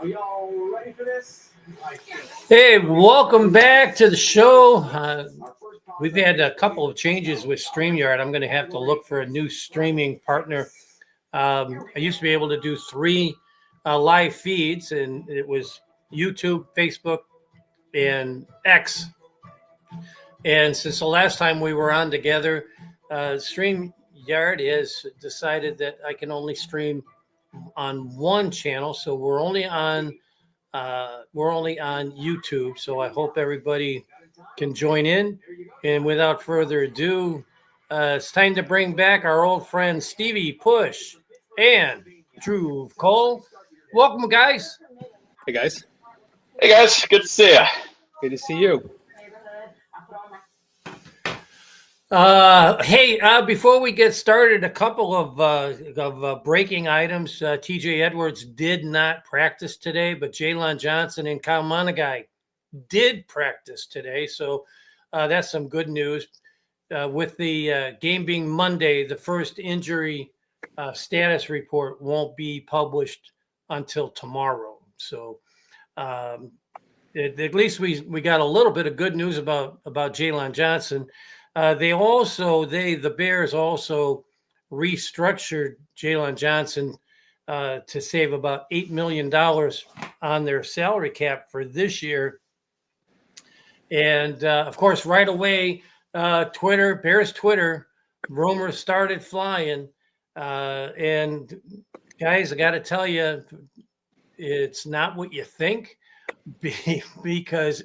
Are y'all ready for this? Hey, welcome back to the show. We've had a couple of changes with StreamYard. I'm going to have to look for a new streaming partner. I used to be able to do three live feeds, and it was YouTube, Facebook, and X. And since the last time we were on together, StreamYard has decided that I can only stream on one channel, so we're only on YouTube. So I hope everybody can join in. And without further ado, it's time to bring back our old friend Stevie Push and Dhruv Cole. Welcome, guys. Hey guys. Hey guys, good to see you. Good to see you. Before we get started, a couple of breaking items. TJ Edwards did not practice today, but Jalen Johnson and Kyle Monagai did practice today. So that's some good news. With the game being Monday, the first injury status report won't be published until tomorrow. So at least we got a little bit of good news about Jalen Johnson. The Bears also restructured Jalen Johnson to save about $8 million on their salary cap for this year. And of course, right away, Bears Twitter, rumors started flying. And guys, I got to tell you, it's not what you think, because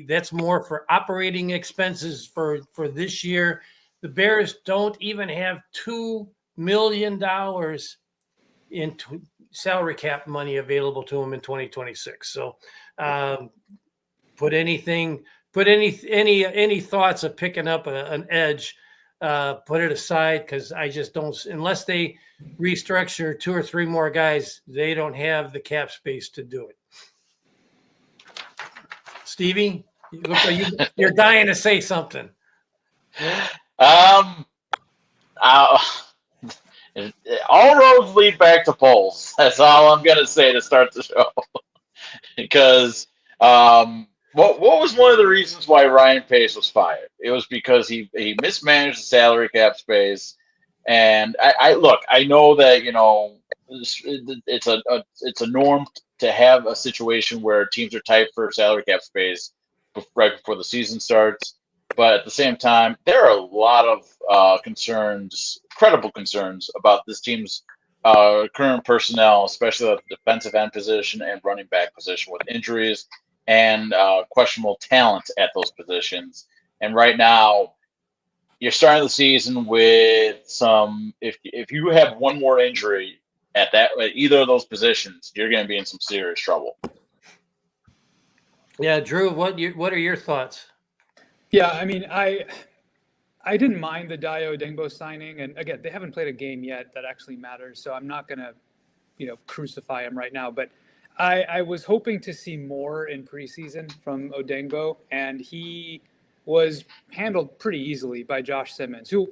that's more for operating expenses for this year. The Bears don't even have $2 million in salary cap money available to them in 2026. So put any thoughts of picking up an edge, put it aside, because I just don't, unless they restructure two or three more guys, they don't have the cap space to do it. Stevie, you look like you're dying to say something. All roads lead back to polls. That's all I'm gonna say to start the show. Because what was one of the reasons why Ryan Pace was fired? It was because he mismanaged the salary cap space. And I know that it's a norm to have a situation where teams are tight for salary cap space right before the season starts. But at the same time, there are a lot of credible concerns about this team's current personnel, especially at the defensive end position and running back position, with injuries and questionable talent at those positions. And right now, you're starting the season with some. If you have one more injury at either of those positions, you're going to be in some serious trouble. Yeah, Dhruv, what are your thoughts? Yeah, I mean, I didn't mind the Dayo Dengbo signing, and again, they haven't played a game yet that actually matters, so I'm not gonna, crucify him right now. But I was hoping to see more in preseason from Odengbo, and he was handled pretty easily by Josh Simmons, who,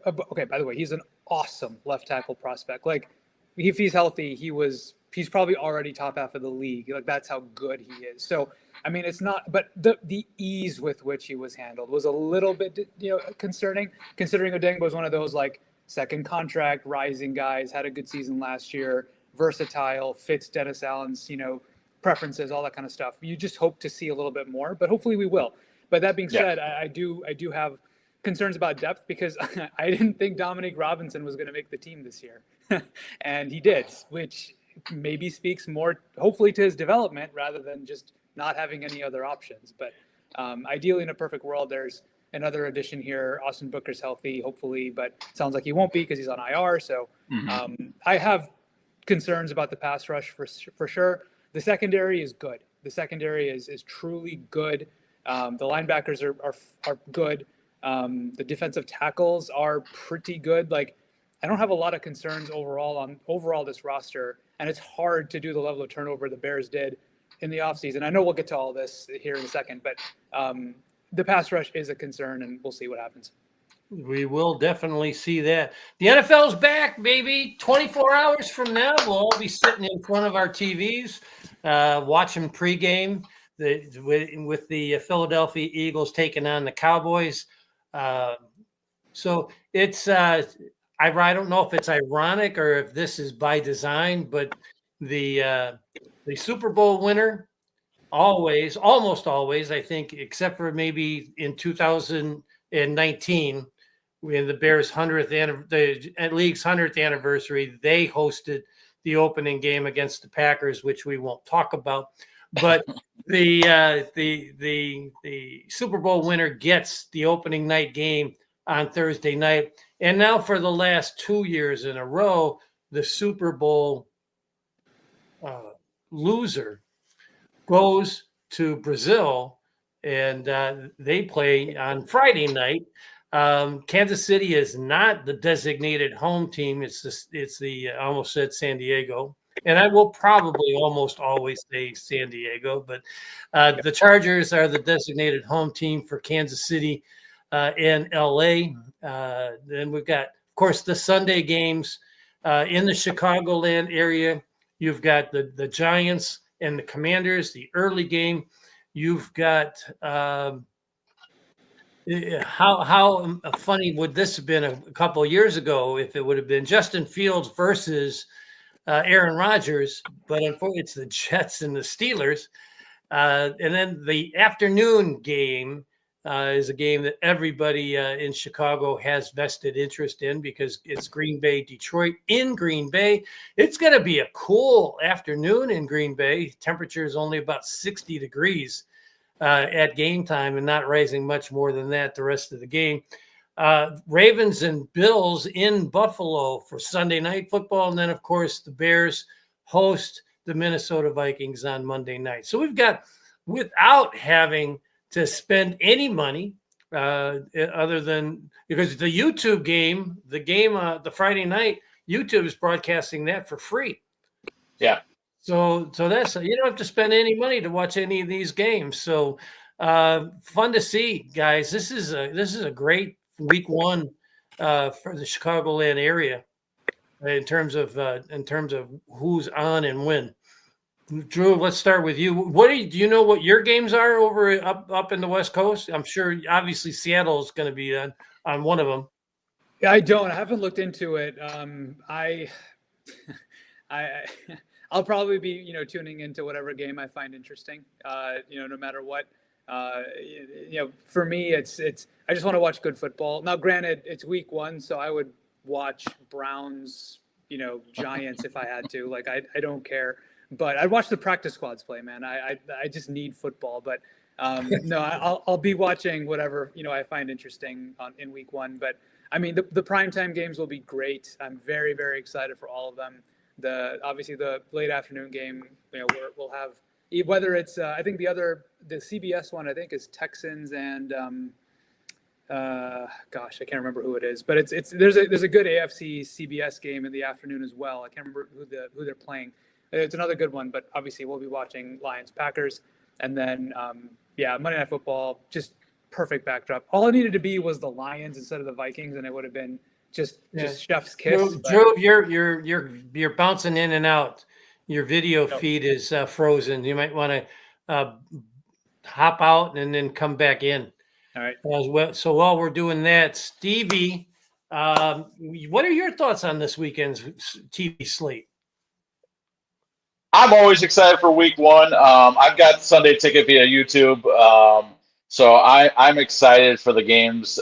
okay, by the way, he's an awesome left tackle prospect. Like, if he's healthy, he's probably already top half of the league. Like, that's how good he is. So, I mean, it's not, but the ease with which he was handled was a little bit, concerning, considering Odengbo was one of those like second contract rising guys, had a good season last year, versatile, fits Dennis Allen's, preferences, all that kind of stuff. You just hope to see a little bit more, but hopefully we will. But that being said, I do have concerns about depth, because I didn't think Dominique Robinson was going to make the team this year. And he did, which maybe speaks more, hopefully, to his development rather than just not having any other options. But ideally, in a perfect world, there's another addition here. Austin Booker's healthy, hopefully, but sounds like he won't be because he's on IR. So I have concerns about the pass rush for sure. The secondary is good. The secondary is truly good. The linebackers are good. The defensive tackles are pretty good. Like, I don't have a lot of concerns overall this roster, and it's hard to do the level of turnover the Bears did in the offseason. I know we'll get to all this here in a second, but the pass rush is a concern, and we'll see what happens. We will definitely see that. The NFL's back, baby. 24 hours from now, we'll all be sitting in front of our TVs watching pregame with the Philadelphia Eagles taking on the Cowboys. So it's I don't know if it's ironic or if this is by design, but the Super Bowl winner almost always, I think, except for maybe in 2019 when the Bears' 100th the league's 100th anniversary, they hosted the opening game against the Packers, which we won't talk about. But the Super Bowl winner gets the opening night game on Thursday night. And now for the last 2 years in a row, the Super Bowl loser goes to Brazil, and they play on Friday night. Kansas City is not the designated home team. It's the I almost said San Diego, and I will probably almost always say San Diego, but the Chargers are the designated home team for Kansas City and LA. Then we've got, of course, the Sunday games in the Chicagoland area. You've got the Giants and the Commanders, the early game. You've got how funny would this have been a couple of years ago if it would have been Justin Fields versus Aaron Rodgers, but unfortunately it's the Jets and the Steelers. And then the afternoon game is a game that everybody in Chicago has vested interest in because it's Green Bay, Detroit in Green Bay. It's going to be a cool afternoon in Green Bay. Temperature is only about 60 degrees at game time and not rising much more than that the rest of the game. Ravens and Bills in Buffalo for Sunday night football. And then, of course, the Bears host the Minnesota Vikings on Monday night. So we've got, without having to spend any money other than because the YouTube game, the Friday night, YouTube is broadcasting that for free. Yeah. So that's, you don't have to spend any money to watch any of these games. So fun to see, guys. This is a great week one for the Chicagoland area in terms of who's on and when. Dhruv, let's start with you. Do you know what your games are over up in the West Coast? I'm sure, obviously, Seattle is going to be on one of them. Yeah, I don't. I haven't looked into it. I'll probably be, tuning into whatever game I find interesting. No matter what. For me, it's. I just want to watch good football. Now, granted, it's week one, so I would watch Browns, Giants if I had to. Like, I don't care. But I'd watch the practice squads play, man. I just need football. But no, I'll be watching whatever I find interesting in week one. But I mean, the primetime games will be great. I'm very, very excited for all of them. Obviously the late afternoon game, we'll have, whether it's I think the CBS one I think is Texans and gosh, I can't remember who it is, but there's a good AFC CBS game in the afternoon as well. I can't remember who they're playing. It's another good one, but obviously we'll be watching Lions Packers, and then Monday Night Football, just perfect backdrop. All it needed to be was the Lions instead of the Vikings, and it would have been just chef's kiss. Dhruv, you're bouncing in and out. Your video feed is frozen. You might want to hop out and then come back in. All right. As well. So while we're doing that, Stevie, what are your thoughts on this weekend's TV slate? I'm always excited for week one. I've got Sunday ticket via YouTube. So I'm excited for the games.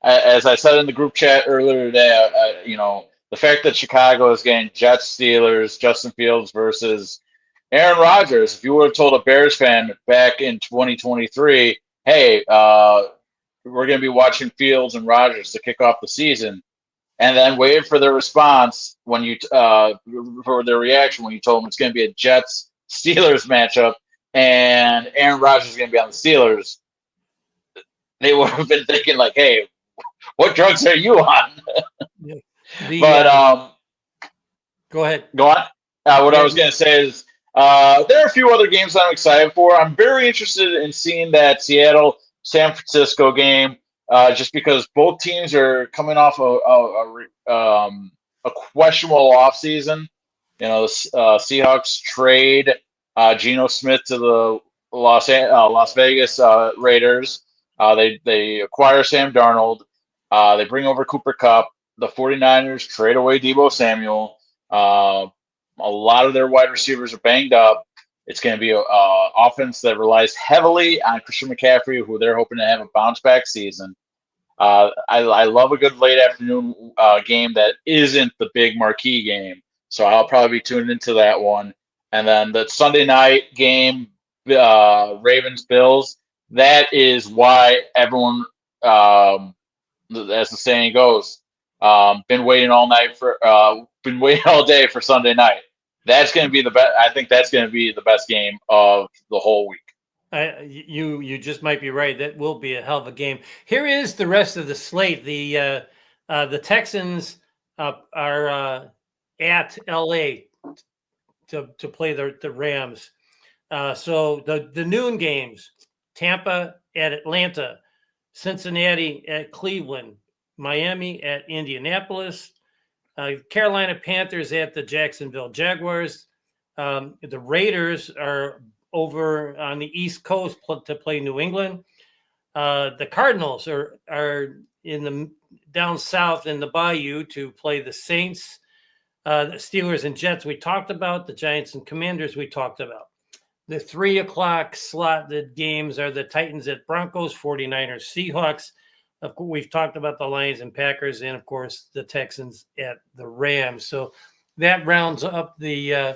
As I said in the group chat earlier today, the fact that Chicago is getting Jets, Steelers, Justin Fields versus Aaron Rodgers. If you would have told a Bears fan back in 2023, hey, we're going to be watching Fields and Rodgers to kick off the season, and then waited for their response when for their reaction when you told them it's going to be a Jets Steelers matchup and Aaron Rodgers is going to be on the Steelers, they would have been thinking like, "Hey, what drugs are you on?" Go ahead. Go on. What I was going to say is there are a few other games that I'm excited for. I'm very interested in seeing that Seattle-San Francisco game. just because both teams are coming off a questionable offseason. You know, the Seahawks trade Geno Smith to the Las Vegas Raiders. They acquire Sam Darnold. They bring over Cooper Kupp. The 49ers trade away Deebo Samuel. A lot of their wide receivers are banged up. It's going to be an offense that heavily on Christian McCaffrey, who they're hoping to have a bounce back season. I love a good late afternoon game that isn't the big marquee game. So I'll probably be tuned into that one. And then the Sunday night game, Ravens Bills, that is why everyone, as the saying goes, been waiting all day for Sunday night. That's going to be the best. I think that's going to be the best game of the whole week. You just might be right. That will be a hell of a game. Here is the rest of the slate. The Texans are at LA to play the Rams. So the noon games: Tampa at Atlanta, Cincinnati at Cleveland, Miami at Indianapolis, Carolina Panthers at the Jacksonville Jaguars. The Raiders are over on the East Coast to play New England. The Cardinals are in the down south in the Bayou to play the Saints. The Steelers and Jets we talked about. The Giants and Commanders we talked about. The 3 o'clock slotted games are the Titans at Broncos, 49ers, Seahawks. We've talked about the Lions and Packers, and of course the Texans at the Rams. So that rounds up the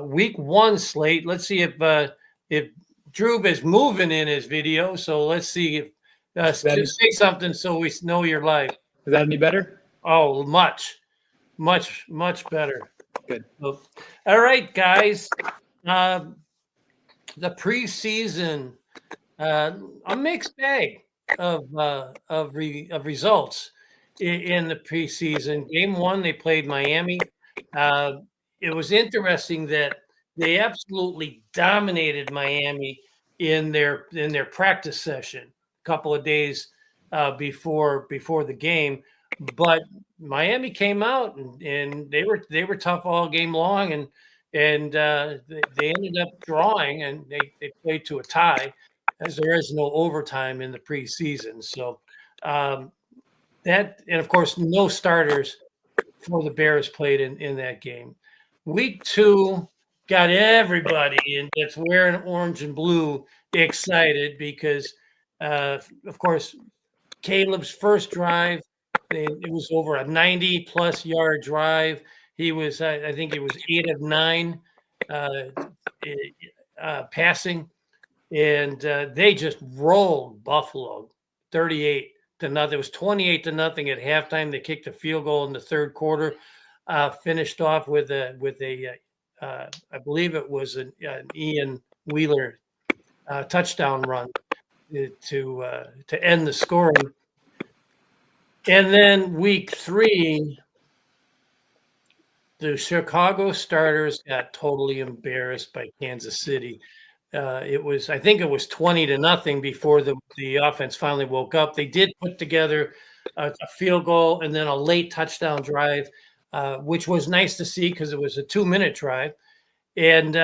week 1 slate. Let's see if Dhruv is moving in his video. So let's see if say something so we know you're live. Is that any better? Oh, much better. Good. So, all right, guys. The preseason, a mixed bag of results in the preseason. Game 1, they played Miami. It was interesting that they absolutely dominated Miami in their practice session a couple of days before the game. But Miami came out and they were tough all game long, and they ended up drawing, and they played to a tie, as there is no overtime in the preseason. So that, and of course, no starters for the Bears played in that game. Week 2 got everybody and that's wearing orange and blue excited because, of course, Caleb's first drive, it was over a 90-plus yard drive. He was, I think it was 8 of 9 passing, and they just rolled Buffalo 38-0. It was 28-0 at halftime. They kicked a field goal in the third quarter. Finished off with a I believe it was an Ian Wheeler touchdown run to end the scoring. And then week 3, the Chicago starters got totally embarrassed by Kansas City. I think it was 20-0 before the offense finally woke up. They did put together a field goal and then a late touchdown drive, which was nice to see because it was a 2-minute drive. And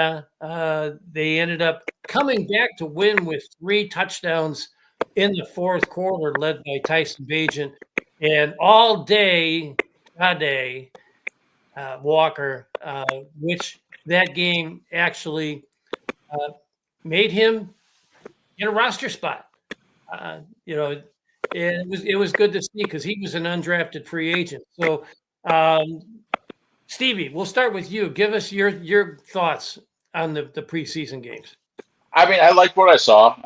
they ended up coming back to win with 3 touchdowns in the fourth quarter, led by Tyson Bagent. And all day, Walker, which that game actually made him get a roster spot. And it was good to see because he was an undrafted free agent. So, Stevie, we'll start with you. Give us your thoughts on the preseason games. I mean, I liked what I saw.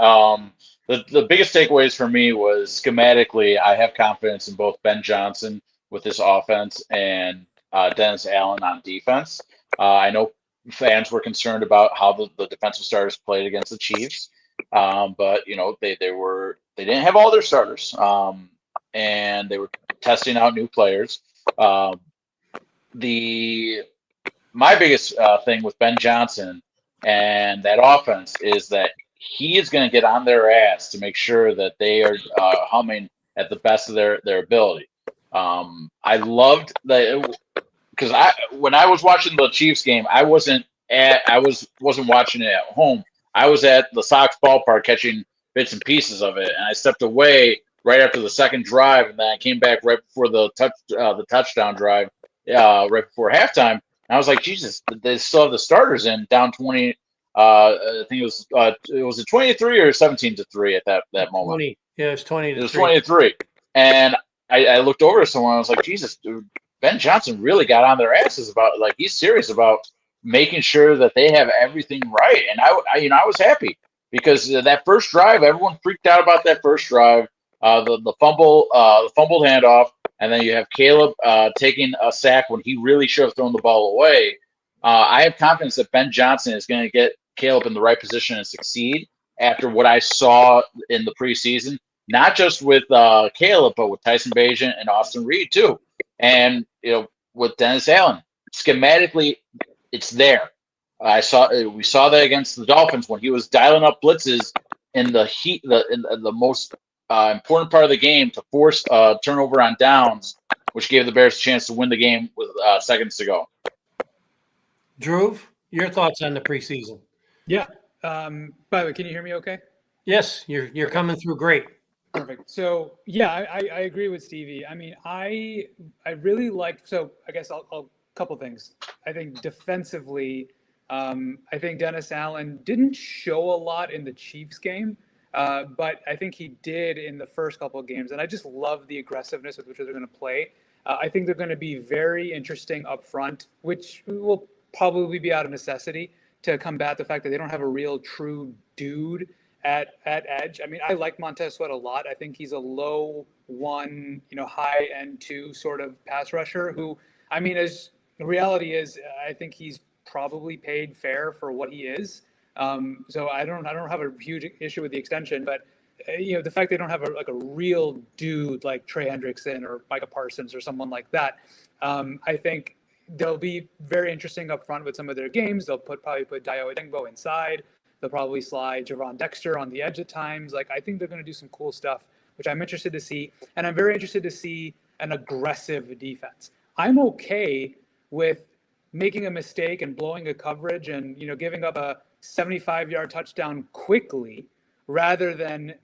The biggest takeaways for me was schematically, I have confidence in both Ben Johnson with this offense and Dennis Allen on defense. I know fans were concerned about how the defensive starters played against the Chiefs, but they didn't have all their starters, and they were testing out new players. My biggest thing with Ben Johnson and that offense is that he is going to get on their ass to make sure that they are humming at the best of their ability. I loved that because when I was watching the Chiefs game, wasn't watching it at home. I was at the Sox ballpark catching bits and pieces of it, and I stepped away right after the second drive, and then I came back right before the touchdown drive, right before halftime. And I was like, Jesus, they still have the starters in, down 20. I think it was a 23 or 17-3 at that moment. 20. Yeah, it's 20 to It was 3. 23, and I looked over to someone. I was like, Jesus, dude, Ben Johnson really got on their asses about, like, he's serious about making sure that they have everything right. And I was happy because that first drive, everyone freaked out about that first drive, the fumbled handoff, and then you have Caleb taking a sack when he really should have thrown the ball away. I have confidence that Ben Johnson is going to get Caleb in the right position and succeed after what I saw in the preseason, not just with Caleb, but with Tyson Bagent and Austin Reed too. And, with Dennis Allen, schematically, it's there. We saw that against the Dolphins when he was dialing up blitzes in the heat, in the most important part of the game to force turnover on downs, which gave the Bears a chance to win the game with seconds to go. Dhruv, your thoughts on the preseason? Yeah. By the way, can you hear me okay? Yes, you're coming through great. Perfect. So yeah, I agree with Stevie. I mean, I really liked. So I guess I'll couple things. I think defensively, I think Dennis Allen didn't show a lot in the Chiefs game, but I think he did in the first couple of games, and I just love the aggressiveness with which they're going to play. I think they're going to be very interesting up front, which will probably be out of necessity to combat the fact that they don't have a real true dude at edge. I mean, I like Montez Sweat a lot. I think he's a low one, high end two sort of pass rusher who, I mean, as the reality is, I think he's probably paid fair for what he is. So I don't have a huge issue with the extension, but the fact they don't have a real dude like Trey Hendrickson or Micah Parsons or someone like that, I think they'll be very interesting up front with some of their games. They'll probably put Dayo Odeyingbo inside. They'll probably slide Javon Dexter on the edge at times. Like, I think they're going to do some cool stuff, which I'm interested to see. And I'm very interested to see an aggressive defense. I'm okay with making a mistake and blowing a coverage and, giving up a 75-yard touchdown quickly rather than,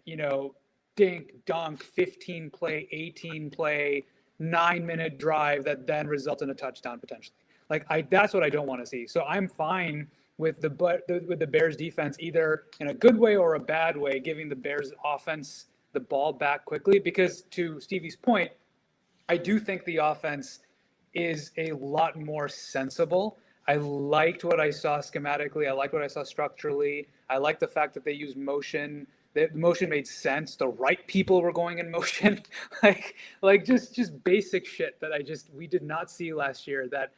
dink, dunk, 15-play, 18-play, 9-minute drive that then results in a touchdown potentially. That's what I don't want to see. So I'm fine with the Bears defense, either in a good way or a bad way, giving the Bears offense the ball back quickly, because to Stevie's point, I do think the offense is a lot more sensible. I liked what I saw schematically. I liked what I saw structurally. I like the fact that they used motion. The motion made sense. The right people were going in motion, just basic shit that we did not see last year, that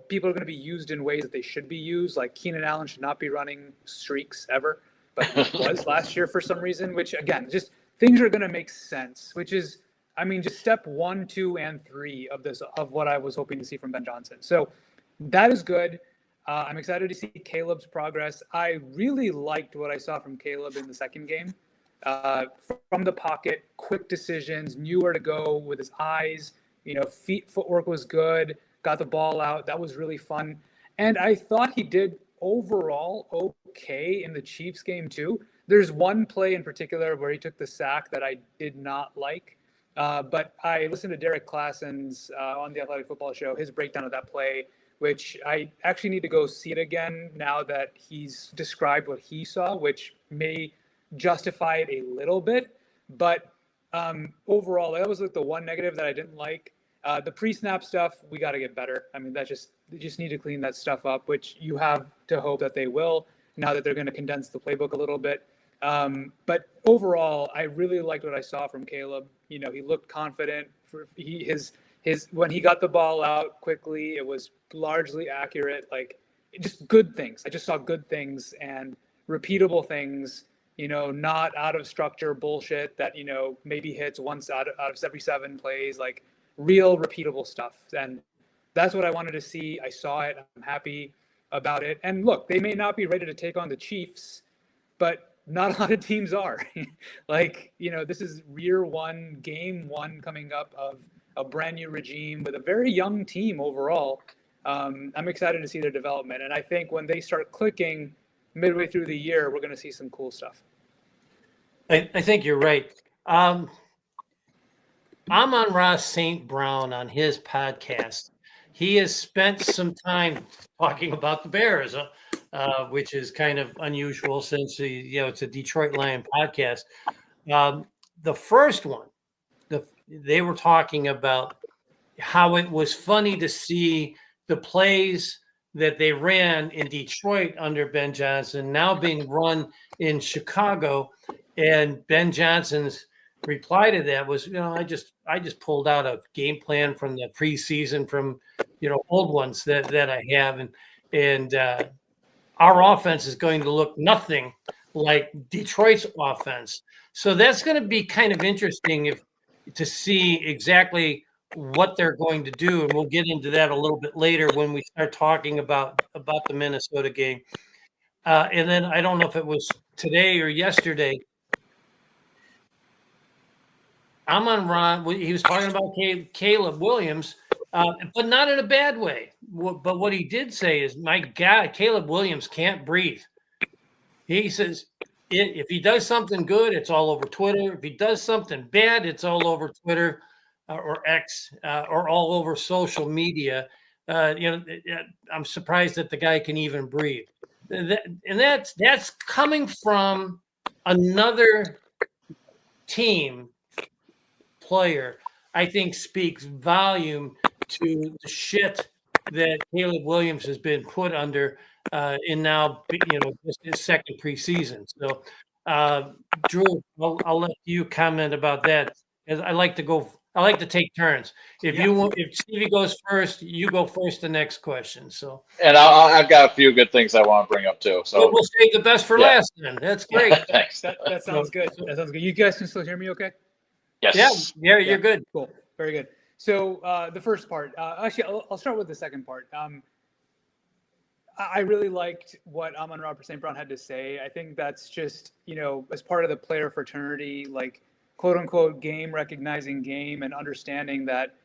people are going to be used in ways that they should be used. Like Keenan Allen should not be running streaks ever, but he was last year for some reason, which again, just things are going to make sense, which is, I mean, just step 1, 2, and 3 of what I was hoping to see from Ben Johnson. So that is good. I'm excited to see Caleb's progress. I really liked what I saw from Caleb in the second game. From the pocket, quick decisions, knew where to go with his eyes, footwork was good. Got the ball out. That was really fun. And I thought he did overall okay in the Chiefs game too. There's one play in particular where he took the sack that I did not like. But I listened to Derek Klassen's on the Athletic Football Show, his breakdown of that play, which I actually need to go see it again now that he's described what he saw, which may justify it a little bit. But overall, that was like the one negative that I didn't like. The pre-snap stuff, we got to get better. I mean, they just need to clean that stuff up, which you have to hope that they will now that they're going to condense the playbook a little bit. But overall, I really liked what I saw from Caleb. He looked confident. When he got the ball out quickly, it was largely accurate. Just good things. I just saw good things and repeatable things. Not out of structure bullshit that maybe hits once out of every 7 plays. Real repeatable stuff. And that's what I wanted to see. I saw it. I'm happy about it. And look, they may not be ready to take on the Chiefs, but not a lot of teams are. Like, this is year one, game one coming up of a brand new regime with a very young team overall. I'm excited to see their development. And I think when they start clicking midway through the year, we're going to see some cool stuff. I think you're right. I'm on Ross St. Brown on his podcast. He has spent some time talking about the Bears, which is kind of unusual since it's a Detroit Lion podcast. The first one, they were talking about how it was funny to see the plays that they ran in Detroit under Ben Johnson now being run in Chicago, and Ben Johnson's reply to that was, I just pulled out a game plan from the preseason from old ones that I have, and our offense is going to look nothing like Detroit's offense. So that's going to be kind of interesting to see exactly what they're going to do, and we'll get into that a little bit later when we start talking about the Minnesota game. And then I don't know if it was today or yesterday, I'm on Ron. He was talking about Caleb Williams, but not in a bad way. But what he did say is, my God, Caleb Williams can't breathe. He says, if he does something good, it's all over Twitter. If he does something bad, it's all over Twitter or X or all over social media. I'm surprised that the guy can even breathe. And that's coming from another team player, I think speaks volume to the shit that Caleb Williams has been put under in now, just his second preseason. So, Drew, I'll let you comment about that. As I like to take turns. If Stevie goes first, you go first. The next question. So, and I've got a few good things I want to bring up too. So we'll save the best for last. Then that's great. Thanks. That sounds good. That sounds good. You guys can still hear me, okay? Yes. Yeah, you're good. Cool. Very good. So the first part, actually, I'll start with the second part. I really liked what Amon-Ra St. Brown had to say. I think that's just, as part of the player fraternity, like, quote unquote, game recognizing game and understanding that,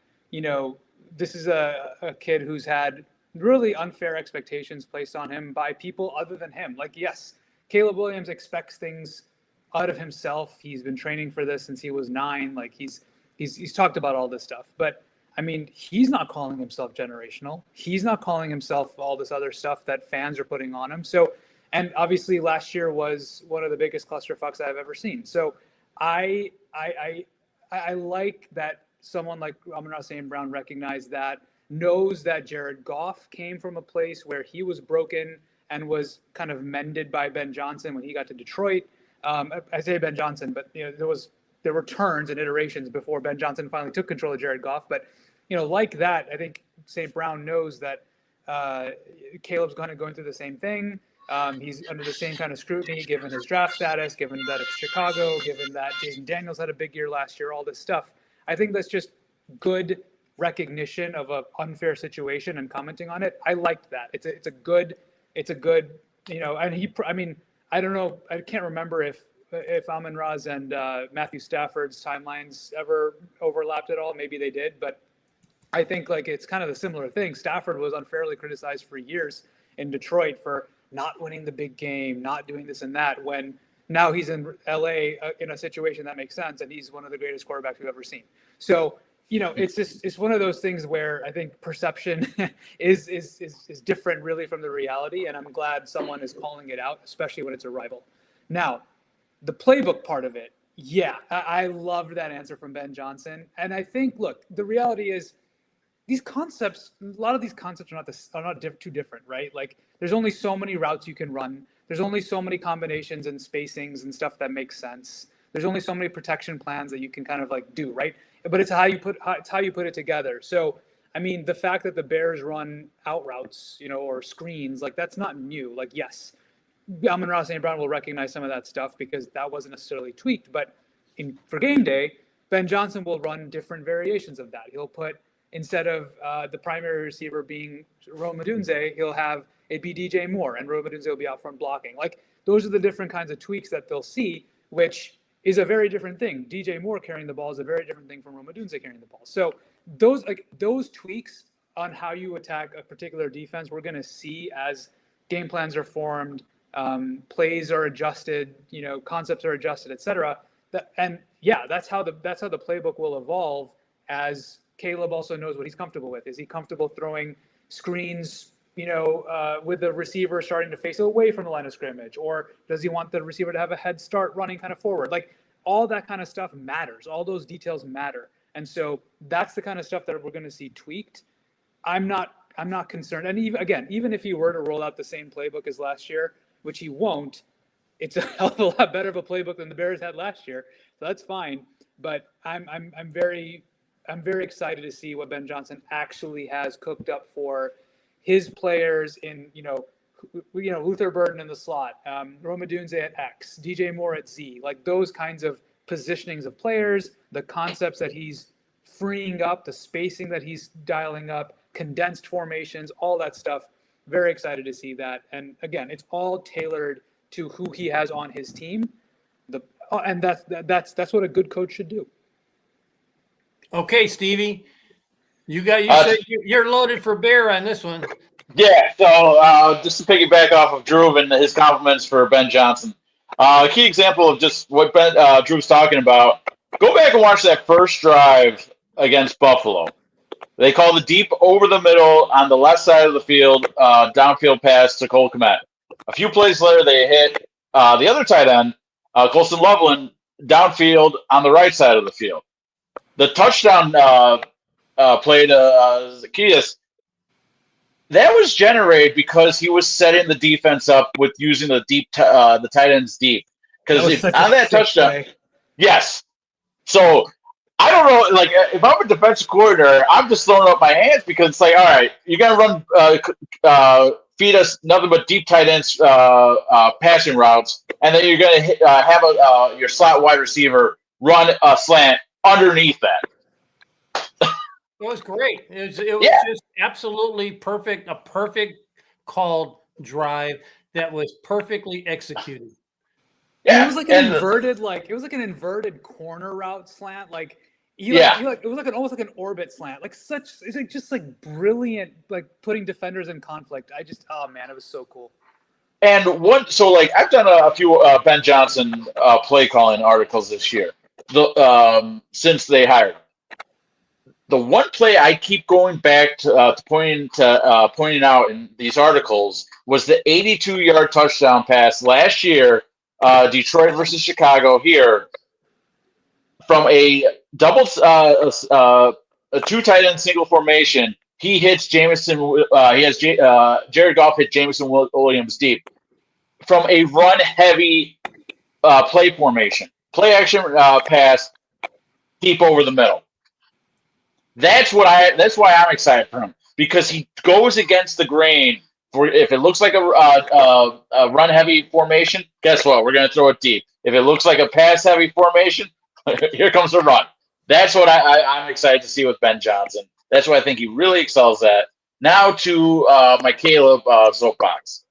this is a kid who's had really unfair expectations placed on him by people other than him. Like, yes, Caleb Williams expects things out of himself. He's been training for this since he was 9. Like, he's talked about all this stuff, but I mean, he's not calling himself generational. He's not calling himself all this other stuff that fans are putting on him. So, and obviously last year was one of the biggest clusterfucks I've ever seen. So I like that someone like Amon-Ra St. Brown recognized that, knows that Jared Goff came from a place where he was broken and was kind of mended by Ben Johnson when he got to Detroit. I say Ben Johnson, but there were turns and iterations before Ben Johnson finally took control of Jared Goff. But like that, I think St. Brown knows that Caleb's kind of going through the same thing. He's under the same kind of scrutiny, given his draft status, given that it's Chicago, given that Jaden Daniels had a big year last year, all this stuff. I think that's just good recognition of an unfair situation and commenting on it. I liked that. It's a good, and I don't know, I can't remember if Amon-Ra's and Matthew Stafford's timelines ever overlapped at all. Maybe they did, but I think like it's kind of a similar thing. Stafford was unfairly criticized for years in Detroit for not winning the big game, not doing this and that, when now he's in LA in a situation that makes sense, and he's one of the greatest quarterbacks we've ever seen. So, it's one of those things where I think perception is different really from the reality, and I'm glad someone is calling it out, especially when it's a rival. Now, the playbook part of it, I loved that answer from Ben Johnson. And I think, look, the reality is these concepts, a lot of these concepts are not too different, right? Like, there's only so many routes you can run. There's only so many combinations and spacings and stuff that makes sense. There's only so many protection plans that you can kind of like do, right? But it's how you put it together. So, I mean, the fact that the Bears run out routes, or screens, like, that's not new. Like, yes, Amon-Ra St. Brown will recognize some of that stuff because that wasn't necessarily tweaked. But for game day, Ben Johnson will run different variations of that. He'll put, instead of the primary receiver being Rome Odunze, he'll have it'd be DJ Moore, and Rome Odunze will be out front blocking. Like, those are the different kinds of tweaks that they'll see, which is a very different thing. DJ Moore carrying the ball is a very different thing from Rome Odunze carrying the ball. So those tweaks on how you attack a particular defense, we're going to see as game plans are formed, plays are adjusted, concepts are adjusted, etc. That's how the playbook will evolve, as Caleb also knows what he's comfortable with. Is he comfortable throwing screens, with the receiver starting to face away from the line of scrimmage, or does he want the receiver to have a head start running kind of forward? Like, all that kind of stuff matters. All those details matter, and so that's the kind of stuff that we're going to see tweaked. I'm not concerned. And even if he were to roll out the same playbook as last year, which he won't, it's a hell of a lot better of a playbook than the Bears had last year. So that's fine. But I'm very excited to see what Ben Johnson actually has cooked up for his players in, Luther Burden in the slot, Rome Odunze at X, DJ Moore at Z, like those kinds of positionings of players, the concepts that he's freeing up, the spacing that he's dialing up, condensed formations, all that stuff. Very excited to see that. And again, it's all tailored to who he has on his team. And that's what a good coach should do. Okay, Stevie, you said you're loaded for bear on this one. Yeah, so just to piggyback off of Dhruv and his compliments for Ben Johnson, a key example of just what Drew's talking about, go back and watch that first drive against Buffalo. They called the deep over the middle on the left side of the field, downfield pass to Cole Kmet. A few plays later, they hit the other tight end, Colson Loveland, downfield on the right side of the field. The touchdown play to Zacchaeus, that was generated because he was setting the defense up with using the tight ends deep. Because on that touchdown, play. Yes. So I don't know, like, if I'm a defensive coordinator, I'm just throwing up my hands because it's like, all right, you're going to run, feed us nothing but deep tight ends passing routes, and then you're going to have your slot wide receiver run a slant underneath that. It was great. It was just absolutely perfect, a perfect called drive that was perfectly executed. Yeah, it was like an inverted corner route slant. Like, it was like almost like an orbit slant. It's just brilliant, like putting defenders in conflict. Oh man, it was so cool. And I've done a few Ben Johnson play calling articles this year, since they hired him. The one play I keep going back to pointing out in these articles was the 82-yard touchdown pass last year, Detroit versus Chicago here, from a two tight end single formation. He hits Jameson. He has Jared Goff hit Jameson Williams deep from a run heavy play formation, play action pass deep over the middle. That's why I'm excited for him, because he goes against the grain. If it looks like a run heavy formation, guess what? We're going to throw it deep. If it looks like a pass heavy formation, here comes the run. That's what I'm excited to see with Ben Johnson. That's what I think he really excels at. Now to my Caleb soapbox.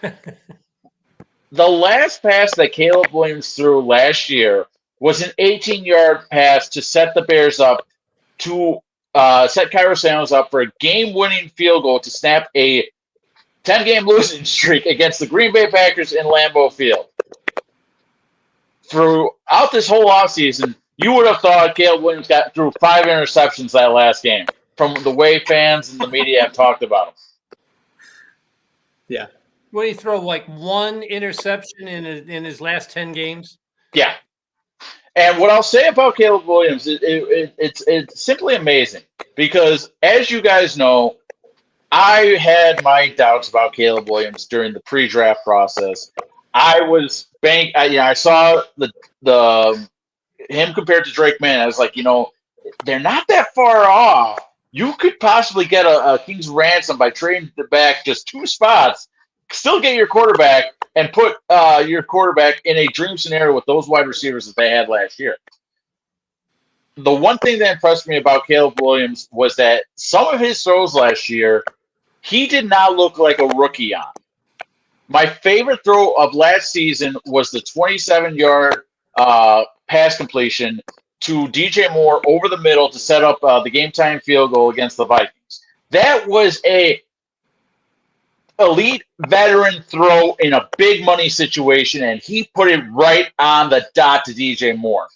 The last pass that Caleb Williams threw last year was an 18-yard pass to set the Bears up, to set Cairo Santos up for a game-winning field goal to snap a 10-game losing streak against the Green Bay Packers in Lambeau Field. Throughout this whole offseason, you would have thought Caleb Williams threw 5 interceptions that last game, from the way fans and the media have talked about him. Yeah. What, did he throw like 1 interception in his last 10 games? Yeah. And what I'll say about Caleb Williams, it's simply amazing, because as you guys know, I had my doubts about Caleb Williams during the pre-draft process. I was I saw the him compared to Drake May. I was like, they're not that far off. You could possibly get a king's ransom by trading back just 2 spots, still get your quarterback, and put your quarterback in a dream scenario with those wide receivers that they had last year. The one thing that impressed me about Caleb Williams was that some of his throws last year he did not look like a rookie on. My favorite throw of last season was the 27-yard pass completion to DJ Moore over the middle to set up the game-time field goal against the Vikings. That was a elite veteran throw in a big money situation, and he put it right on the dot to DJ Moore.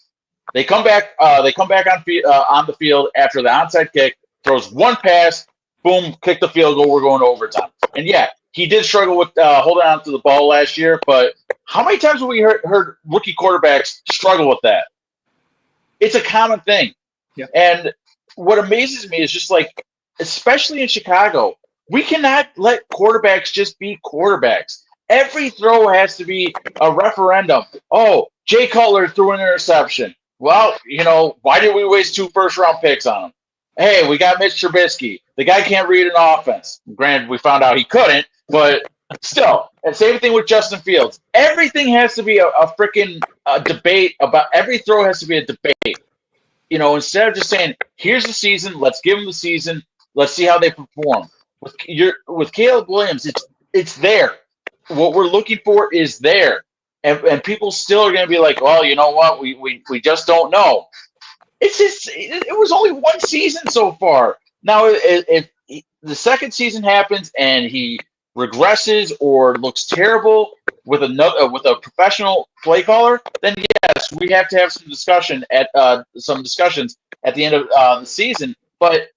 They come back. They come back on the field after the onside kick. Throws one pass. Boom! Kick the field goal. We're going to overtime. And yeah, he did struggle with holding on to the ball last year. But how many times have we heard rookie quarterbacks struggle with that? It's a common thing. Yeah. And what amazes me is just like, especially in Chicago, we cannot let quarterbacks just be quarterbacks. Every throw has to be a referendum. Oh, Jay Cutler threw an interception. Well, why did we waste 2 first-round picks on him? Hey, we got Mitch Trubisky. The guy can't read an offense. Granted, we found out he couldn't, but still. And same thing with Justin Fields. Everything has to be a freaking debate about every throw has to be a debate. Instead of just saying, here's the season, let's give them the season, let's see how they perform. With Caleb Williams, it's there. What we're looking for is there. And people still are going to be like, well, you know what? We just don't know. It's just it was only one season so far. Now, if the second season happens and he regresses or looks terrible with a professional play caller, then yes, we have to have some discussions at the end of the season. But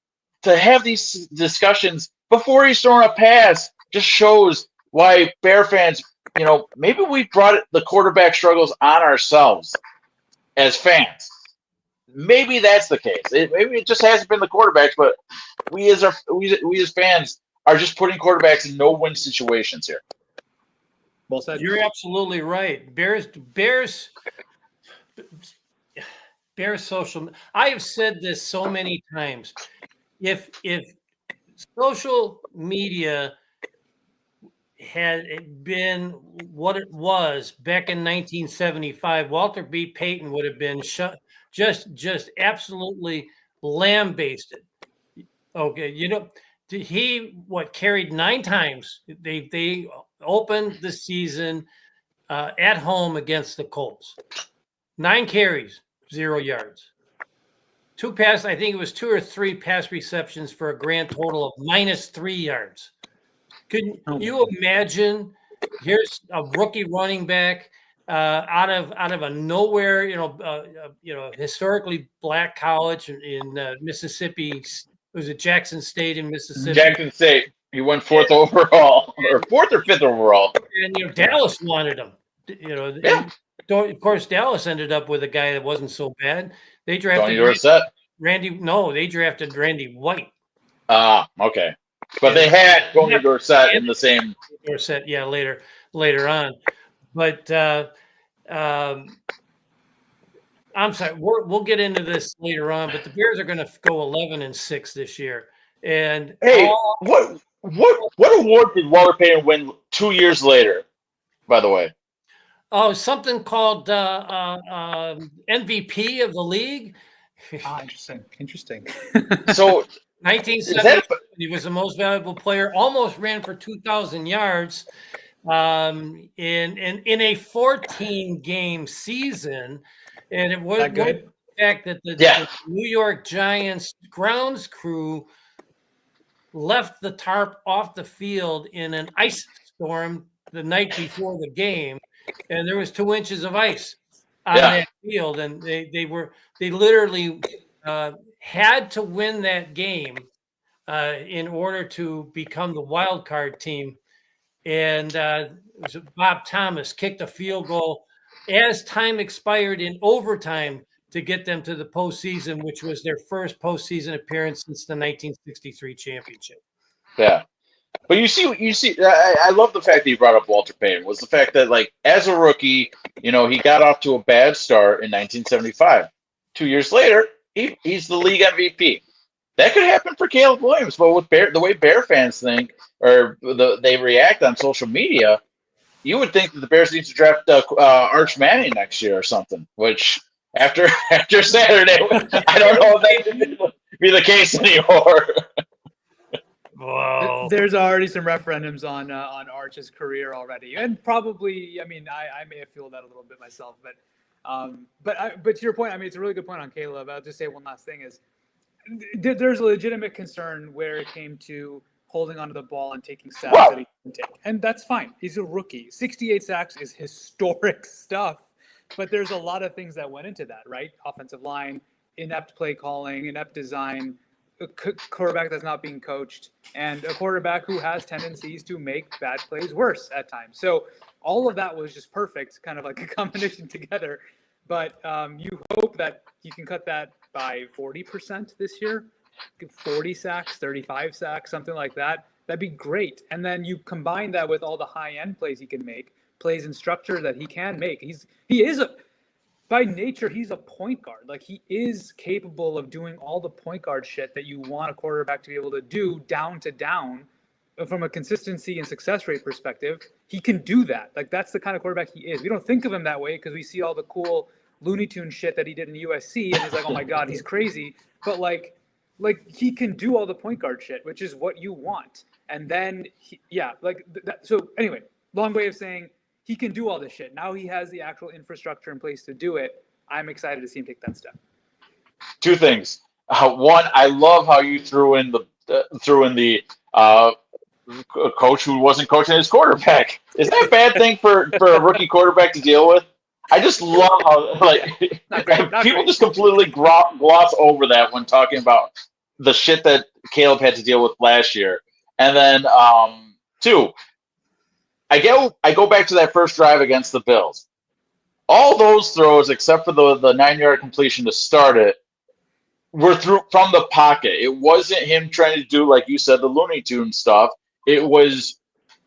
to have these discussions before he's throwing a pass just shows why Bear fans, maybe we brought the quarterback struggles on ourselves as fans. Maybe that's the case. Maybe it just hasn't been the quarterbacks, but we as fans are just putting quarterbacks in no-win situations here. Well said. You're absolutely right. Bears social. I have said this so many times. If social media had been what it was back in 1975, Walter B. Payton would have been just absolutely lambasted. Okay, he carried 9 times. They opened the season at home against the Colts. 9 carries, 0 yards. 2 pass. I think it was 2 or 3 pass receptions for a grand total of -3 yards. Can you imagine? Here's a rookie running back out of a nowhere, historically black college in Mississippi. Was it Jackson State in Mississippi? Jackson State. He went 4th overall, or 4th or 5th overall. And Dallas wanted him. Yeah. Of course, Dallas ended up with a guy that wasn't so bad. They drafted They drafted Randy White. Okay. But they had Tony Dorsett in the same. Dorsett, yeah, later on. But I'm sorry, we'll get into this later on. But the Bears are going to go 11-6 this year. And hey, what award did Walter Payton win 2 years later? By the way. Oh, something called MVP of the league. Interesting. So 1970, he was the most valuable player. Almost ran for 2,000 yards in a 14-game season, and it was the fact that the New York Giants grounds crew left the tarp off the field in an ice storm the night before the game, and there was 2 inches of ice on that field, and they literally had to win that game in order to become the wild card team. And Bob Thomas kicked a field goal as time expired in overtime to get them to the postseason, which was their first postseason appearance since the 1963 championship. Yeah. But you see, I love the fact that you brought up Walter Payton, was the fact that, like, as a rookie, he got off to a bad start in 1975. 2 years later, he's the league MVP. That could happen for Caleb Williams, but with the way Bear fans think or they react on social media, you would think that the Bears need to draft Arch Manning next year or something. Which after Saturday, I don't know if that would be the case anymore. Whoa. There's already some referendums on Arch's career already, and probably, I mean, I may have fueled that a little bit myself, but to your point, I mean, it's a really good point on Caleb. I'll just say one last thing is there's a legitimate concern where it came to holding onto the ball and taking sacks that he didn't take, and that's fine. He's a rookie. 68 sacks is historic stuff, but there's a lot of things that went into that, right? Offensive line, inept play calling, inept design, a quarterback that's not being coached, and a quarterback who has tendencies to make bad plays worse at times. So all of that was just perfect, kind of like a combination together. But you hope that you can cut that by 40% this year, 40 sacks, 35 sacks, something like that. That'd be great. And then you combine that with all the high-end plays he can make, plays and structure that he can make. By nature, he's a point guard. Like, he is capable of doing all the point guard shit that you want a quarterback to be able to do down to down. From a consistency and success rate perspective, he can do that. Like, that's the kind of quarterback he is. We don't think of him that way because we see all the cool Looney Tune shit that he did in USC, and it's like, oh my God, he's crazy. But like he can do all the point guard shit, which is what you want. And then, so anyway, long way of saying, he can do all this shit. Now he has the actual infrastructure in place to do it. I'm excited to see him take that step. Two things. One, I love how you threw in the coach who wasn't coaching his quarterback. Is that a bad thing for a rookie quarterback to deal with? I just love how people just completely gloss over that when talking about the shit that Caleb had to deal with last year. And then two, I go back to that first drive against the Bills. All those throws, except for the 9-yard completion to start it, were through from the pocket. It wasn't him trying to do, like you said, the Looney Tune stuff. It was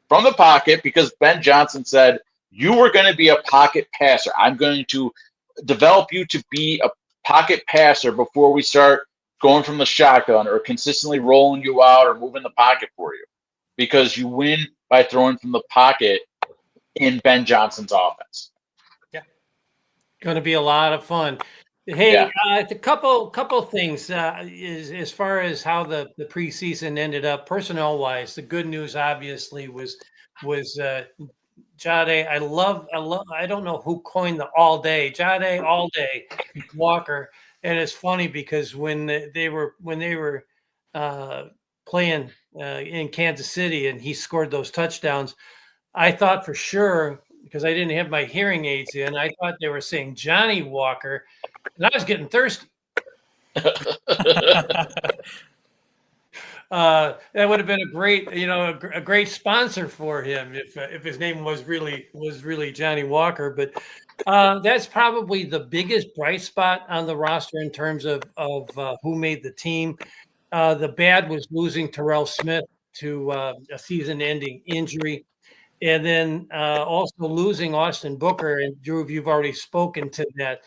from the pocket because Ben Johnson said, you were going to be a pocket passer. I'm going to develop you to be a pocket passer before we start going from the shotgun or consistently rolling you out or moving the pocket for you, because you win by throwing from the pocket in Ben Johnson's offense. Yeah. Going to be a lot of fun. Hey, a couple things as far as how the preseason ended up personnel wise. The good news obviously was Jade. I don't know who coined the all day Walker, and it's funny because when they were playing in Kansas City and he scored those touchdowns, I thought for sure, because I didn't have my hearing aids in, I thought they were saying Johnny Walker, and I was getting thirsty. That would have been a great sponsor for him if his name was really Johnny Walker. But that's probably the biggest bright spot on the roster in terms of who made the team. The bad was losing Terrell Smith to a season-ending injury, and then also losing Austin Booker. And Dhruv, you've already spoken to that.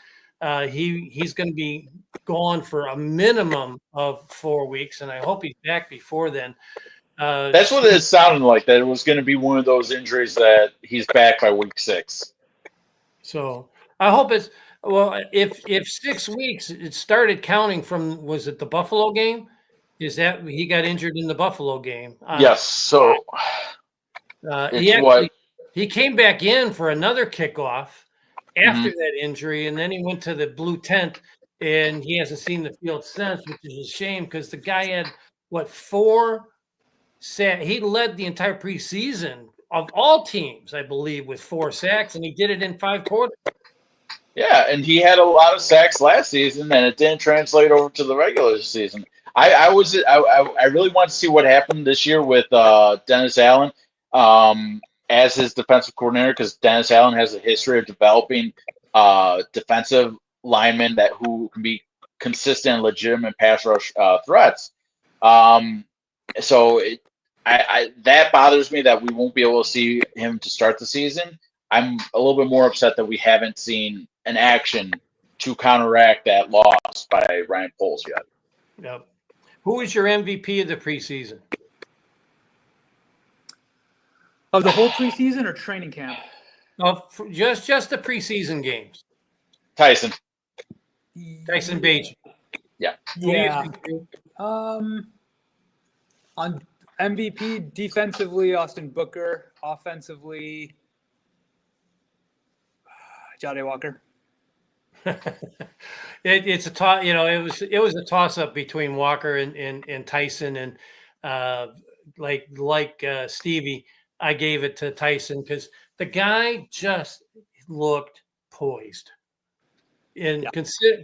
He's going to be gone for a minimum of 4 weeks, and I hope he's back before then. That's what it sounded like, that it was going to be one of those injuries that he's back by week 6. So I hope it's if 6 weeks, it started counting from, was it the Buffalo game? Is that he got injured in the Buffalo game? Yes. So he came back in for another kickoff after that injury, and then he went to the blue tent, and he hasn't seen the field since, which is a shame because the guy had 4 sacks. He led the entire preseason of all teams, I believe, with 4 sacks, and he did it in 5 quarters. Yeah, and he had a lot of sacks last season, and it didn't translate over to the regular season. I really want to see what happened this year with Dennis Allen as his defensive coordinator, because Dennis Allen has a history of developing defensive linemen who can be consistent and legitimate pass rush threats. So that bothers me that we won't be able to see him to start the season. I'm a little bit more upset that we haven't seen an action to counteract that loss by Ryan Poles yet. Yep. Who is your MVP of the preseason? Of the whole preseason or training camp? Just the preseason games. Tyson Bagent. Yeah. Yeah. MVP defensively, Austin Booker. Offensively, Jade Walker. It's a toss. It was a toss up between Walker and Tyson, and like Stevie, I gave it to Tyson because the guy just looked poised. And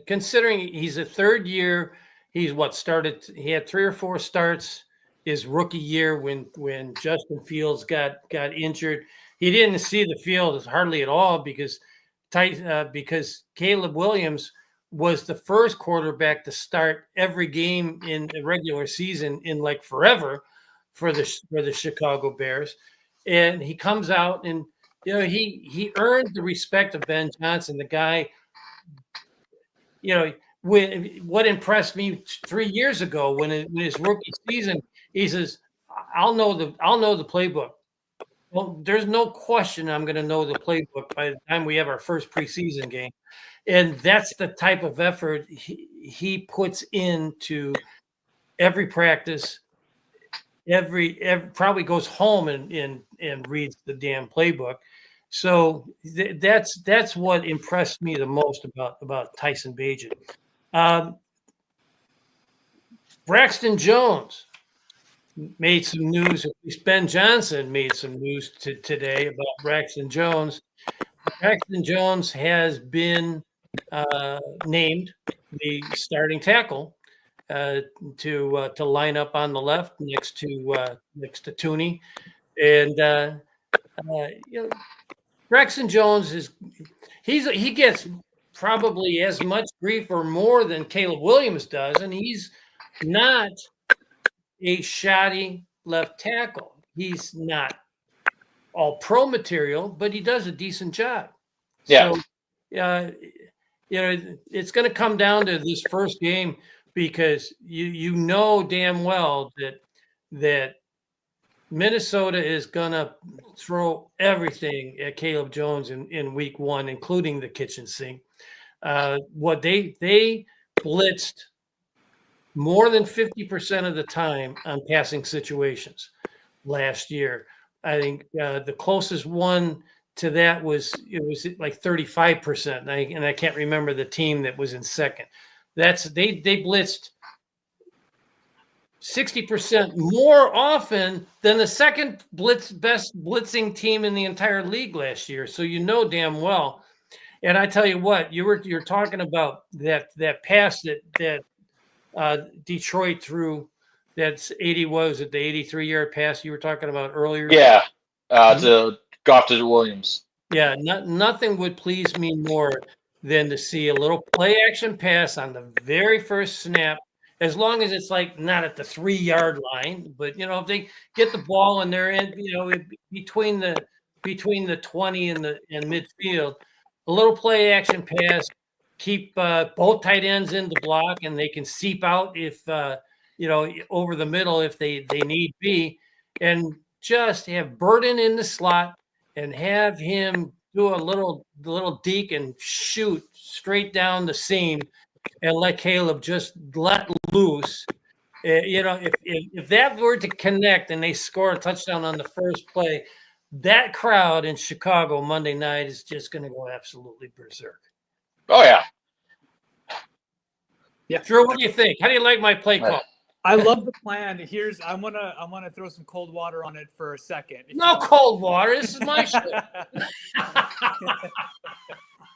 considering he's a third year, he had 3 or 4 starts his rookie year when Justin Fields got injured. He didn't see the field hardly at all because Caleb Williams was the first quarterback to start every game in the regular season in like forever for the Chicago Bears. And he comes out and he earned the respect of Ben Johnson, the guy. What impressed me 3 years ago when his rookie season, he says, I'll know the playbook. Well, there's no question I'm going to know the playbook by the time we have our first preseason game. And that's the type of effort he puts into every practice. Every probably goes home and reads the damn playbook. So that's what impressed me the most about Tyson Bagent. Braxton Jones made some news. At least Ben Johnson made some news today about Braxton Jones. Braxton Jones has been named the starting tackle to line up on the left next to Tooney, and Braxton Jones he gets probably as much grief or more than Caleb Williams does, and he's not a shoddy left tackle. He's not all pro material, but he does a decent job. Yeah. So, it's going to come down to this first game because you know damn well that Minnesota is going to throw everything at Caleb Jones in week 1, including the kitchen sink. What they blitzed more than 50% of the time on passing situations last year. I think the closest one to that was like 35%, and I can't remember the team that was in second. They blitzed 60% more often than the second best blitzing team in the entire league last year. So damn well. And I tell you what, you're talking about that pass that Detroit threw. That's 83-yard pass you were talking about earlier. Yeah, to Goff to Williams. Yeah, nothing would please me more than to see a little play action pass on the very first snap, as long as it's like not at the 3-yard line, but if they get the ball and they're in, between the 20 and midfield, a little play action pass, keep both tight ends in the block, and they can seep out if over the middle if they need be, and just have Burden in the slot and have him do a little deke and shoot straight down the seam and let Caleb just let loose. If that were to connect and they score a touchdown on the first play, that crowd in Chicago Monday night is just going to go absolutely berserk. Oh yeah. Yeah. Drew, what do you think? How do you like my play call? I love the plan. I'm gonna throw some cold water on it for a second. No cold water. This is my shit.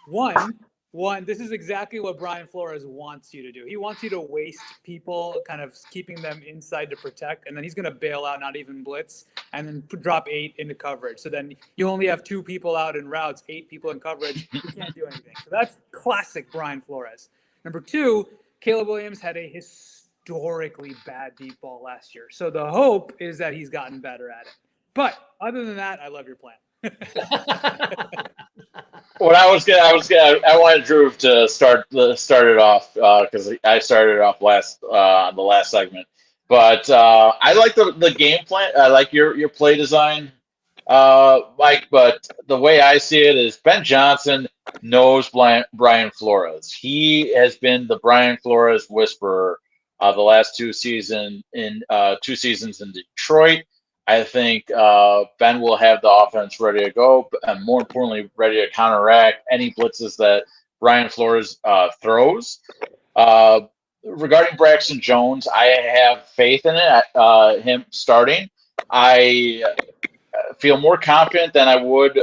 One, this is exactly what Brian Flores wants you to do. He wants you to waste people, kind of keeping them inside to protect, and then he's going to bail out, not even blitz, and then drop 8 into coverage. So then you only have 2 people out in routes, 8 people in coverage. You can't do anything. So that's classic Brian Flores. Number 2, Caleb Williams had a historically bad deep ball last year. So the hope is that he's gotten better at it. But other than that, I love your plan. What I wanted Drew to start it off because I started it off the last segment. But I like the game plan. I like your play design, Mike. But the way I see it is Ben Johnson knows Brian Flores. He has been the Brian Flores whisperer the last two seasons in Detroit. I think Ben will have the offense ready to go, and more importantly, ready to counteract any blitzes that Brian Flores throws. Regarding Braxton Jones, I have faith in it. Him starting, I feel more confident than I would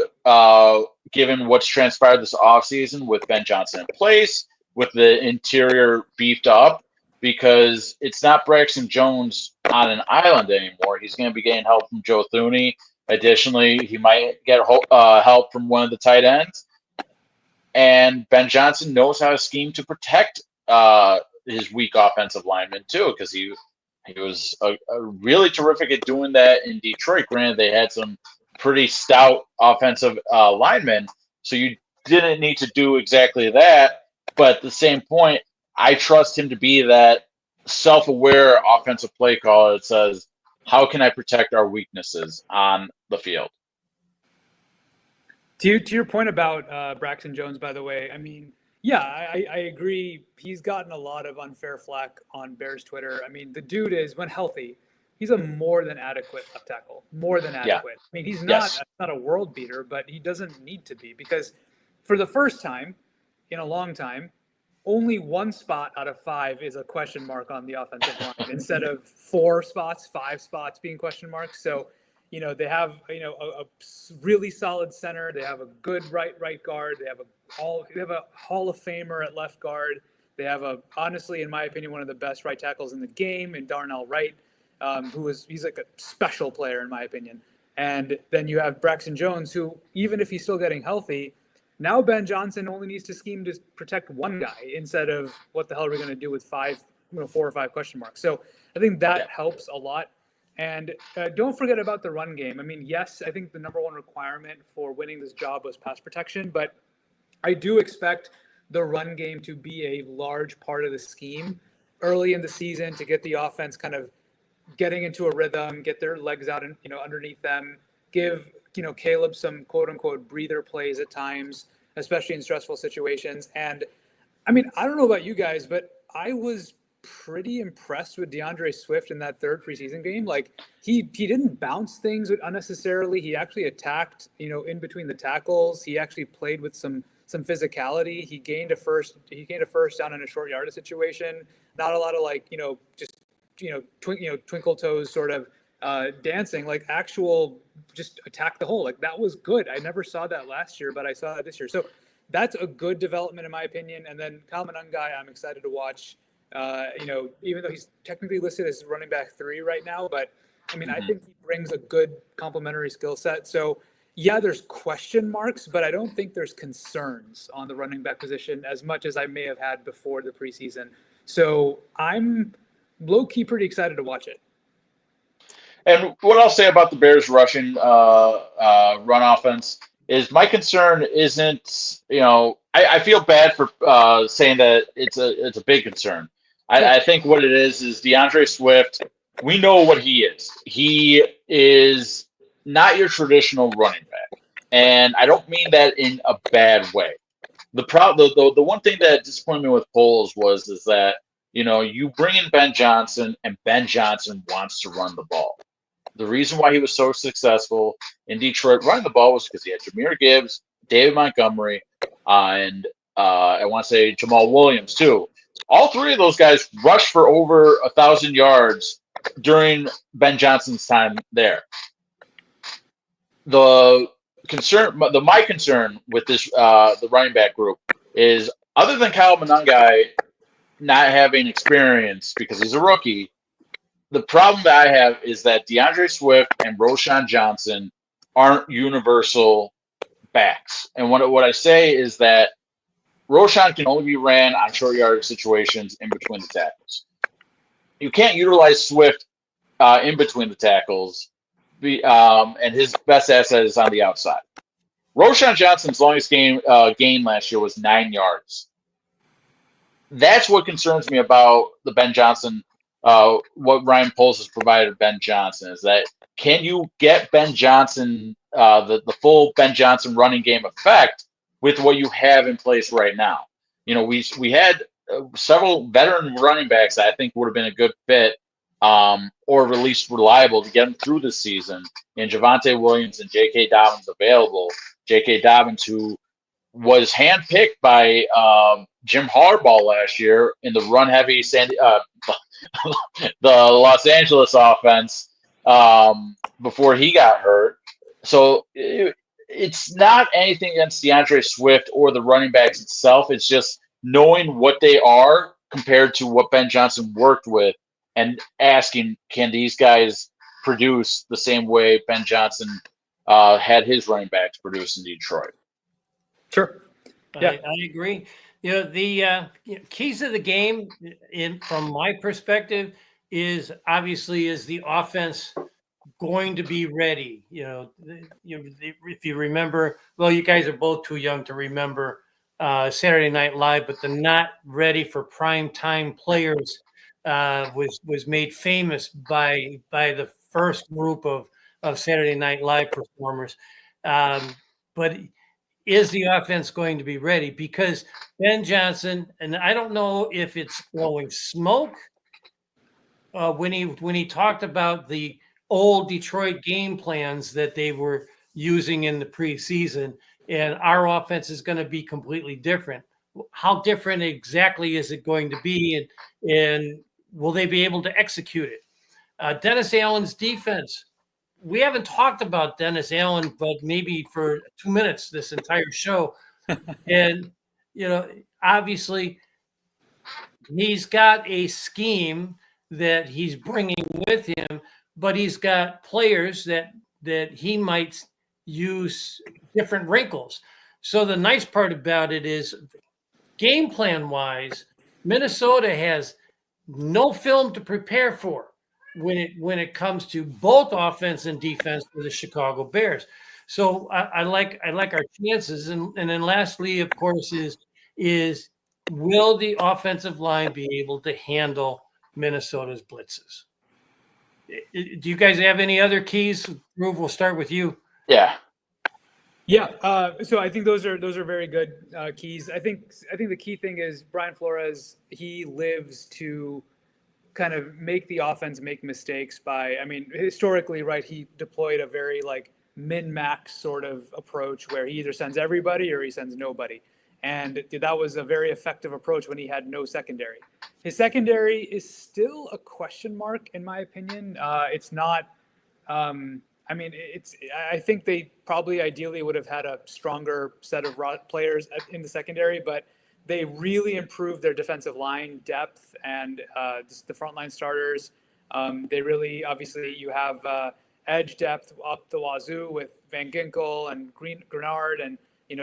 given what's transpired this offseason with Ben Johnson in place, with the interior beefed up, because it's not Braxton Jones on an island anymore. He's going to be getting help from Joe Thuney. Additionally, he might get help from one of the tight ends. And Ben Johnson knows how to scheme to protect his weak offensive lineman too, because he was a really terrific at doing that in Detroit. Granted, they had some pretty stout offensive linemen, so you didn't need to do exactly that. But at the same point, I trust him to be that self-aware offensive play caller that says, how can I protect our weaknesses on the field? To your point about Braxton Jones, by the way, I mean, yeah, I agree. He's gotten a lot of unfair flack on Bears Twitter. I mean, the dude is, when healthy, he's a more than adequate left tackle. More than adequate. I mean, he's not a world beater, but he doesn't need to be, because for the first time in a long time, only one spot out of 5 is a question mark on the offensive line instead of 4 spots, 5 spots being question marks. So, they have, a really solid center. They have a good right guard. They have a Hall of Famer at left guard. They have honestly, in my opinion, one of the best right tackles in the game in Darnell Wright, he's like a special player in my opinion. And then you have Braxton Jones, who, even if he's still getting healthy, now Ben Johnson only needs to scheme to protect one guy instead of what the hell are we going to do with 4 or 5 question marks. So I think that helps a lot. And don't forget about the run game. I mean, yes, I think the number one requirement for winning this job was pass protection, but I do expect the run game to be a large part of the scheme early in the season to get the offense kind of getting into a rhythm, get their legs out and underneath them, give Caleb some quote unquote breather plays at times, especially in stressful situations. And I mean, I don't know about you guys, but I was pretty impressed with DeAndre Swift in that 3rd preseason game. Like he didn't bounce things unnecessarily. He actually attacked, in between the tackles. He actually played with some physicality. He gained a first down in a short yardage situation. Not a lot of twinkle toes sort of dancing, like actual just attack the hole. Like that was good. I never saw that last year, but I saw that this year. So that's a good development in my opinion. And then Kyle Monangai, I'm excited to watch. Even though he's technically listed as running back 3 right now, but I mean, I think he brings a good complementary skill set. So yeah, there's question marks, but I don't think there's concerns on the running back position as much as I may have had before the preseason. So I'm low-key pretty excited to watch it. And what I'll say about the Bears rushing run offense is my concern isn't, I feel bad for saying that it's a big concern. I think what it is DeAndre Swift. We know what he is. He is not your traditional running back, and I don't mean that in a bad way. The one thing that disappointed me with Poles is that you bring in Ben Johnson, and Ben Johnson wants to run the ball. The reason why he was so successful in Detroit running the ball was because he had Jahmyr Gibbs, David Montgomery, and I want to say Jamal Williams too. All 3 of those guys rushed for over 1,000 yards during Ben Johnson's time there. My concern with this the running back group is, other than Kyle Monangai not having experience because he's a rookie, the problem that I have is that DeAndre Swift and Roschon Johnson aren't universal backs. And what I say is that Roschon can only be ran on short yardage situations in between the tackles. You can't utilize Swift in between the tackles, and his best asset is on the outside. Roschon Johnson's longest gain last year was 9 yards. That's what concerns me about the Ben Johnson. What Ryan Poles has provided Ben Johnson is that, can you get Ben Johnson the full Ben Johnson running game effect with what you have in place right now? We had several veteran running backs that I think would have been a good fit, or at least reliable to get them through the season. And Javonte Williams and J.K. Dobbins available. J.K. Dobbins, who was handpicked by Jim Harbaugh last year in the run-heavy the Los Angeles offense before he got hurt. So it's not anything against DeAndre Swift or the running backs itself. It's just knowing what they are compared to what Ben Johnson worked with and asking, can these guys produce the same way Ben Johnson had his running backs produce in Detroit? Sure. Yeah. I agree. The keys of the game, from my perspective, is the offense going to be ready? If you remember, well, you guys are both too young to remember Saturday Night Live, but the not ready for prime time players was made famous by the first group of Saturday Night Live performers. But is the offense going to be ready? Because Ben Johnson, and I don't know if it's blowing smoke when he talked about the old Detroit game plans that they were using in the preseason, and our offense is going to be completely different. How different exactly is it going to be, and will they be able to execute it? Dennis Allen's defense. We haven't talked about Dennis Allen, but maybe for 2 minutes this entire show. And, obviously he's got a scheme that he's bringing with him, but he's got players that he might use different wrinkles. So the nice part about it is, game plan wise, Minnesota has no film to prepare for when it comes to both offense and defense for the Chicago Bears. So I like our chances. And then lastly, of course, is will the offensive line be able to handle Minnesota's blitzes? Do you guys have any other keys? Dhruv, we'll start with you. Yeah. Yeah. So I think those are very good keys. I think the key thing is Brian Flores. He lives to kind of make the offense make mistakes historically, right? He deployed a very min-max sort of approach where he either sends everybody or he sends nobody. And that was a very effective approach when he had no secondary. His secondary is still a question mark, in my opinion. It's not, I think they probably ideally would have had a stronger set of players in the secondary, but they really improved their defensive line depth and just the frontline starters. They really, obviously, you have edge depth up the wazoo with Van Ginkel and Grenard, and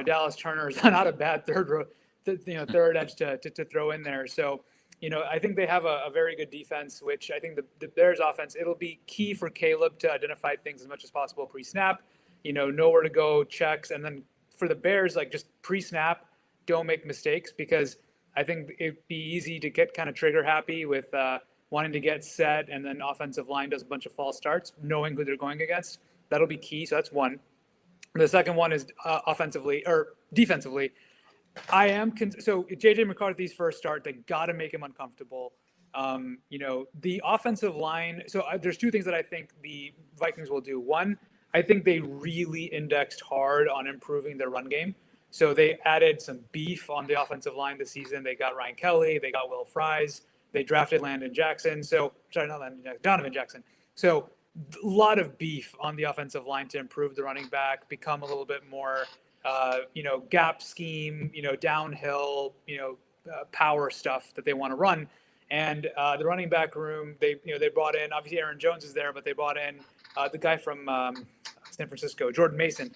Dallas Turner is not a bad third edge to throw in there. So I think they have a very good defense, which I think the Bears offense, it'll be key for Caleb to identify things as much as possible pre-snap. Know where to go, checks, and then for the Bears, just pre-snap. Don't make mistakes, because I think it'd be easy to get kind of trigger happy with wanting to get set, and then offensive line does a bunch of false starts, knowing who they're going against. That'll be key. So that's one. The second one is offensively or defensively. So JJ McCarthy's first start, they got to make him uncomfortable. The offensive line. So there's two things that I think the Vikings will do. One, I think they really indexed hard on improving their run game. So they added some beef on the offensive line this season. They got Ryan Kelly. They got Will Fries. They drafted Donovan Jackson. So a lot of beef on the offensive line to improve the running back, become a little bit more, gap scheme, downhill, power stuff that they want to run. And the running back room, they brought in, obviously Aaron Jones is there, but they brought in the guy from San Francisco, Jordan Mason.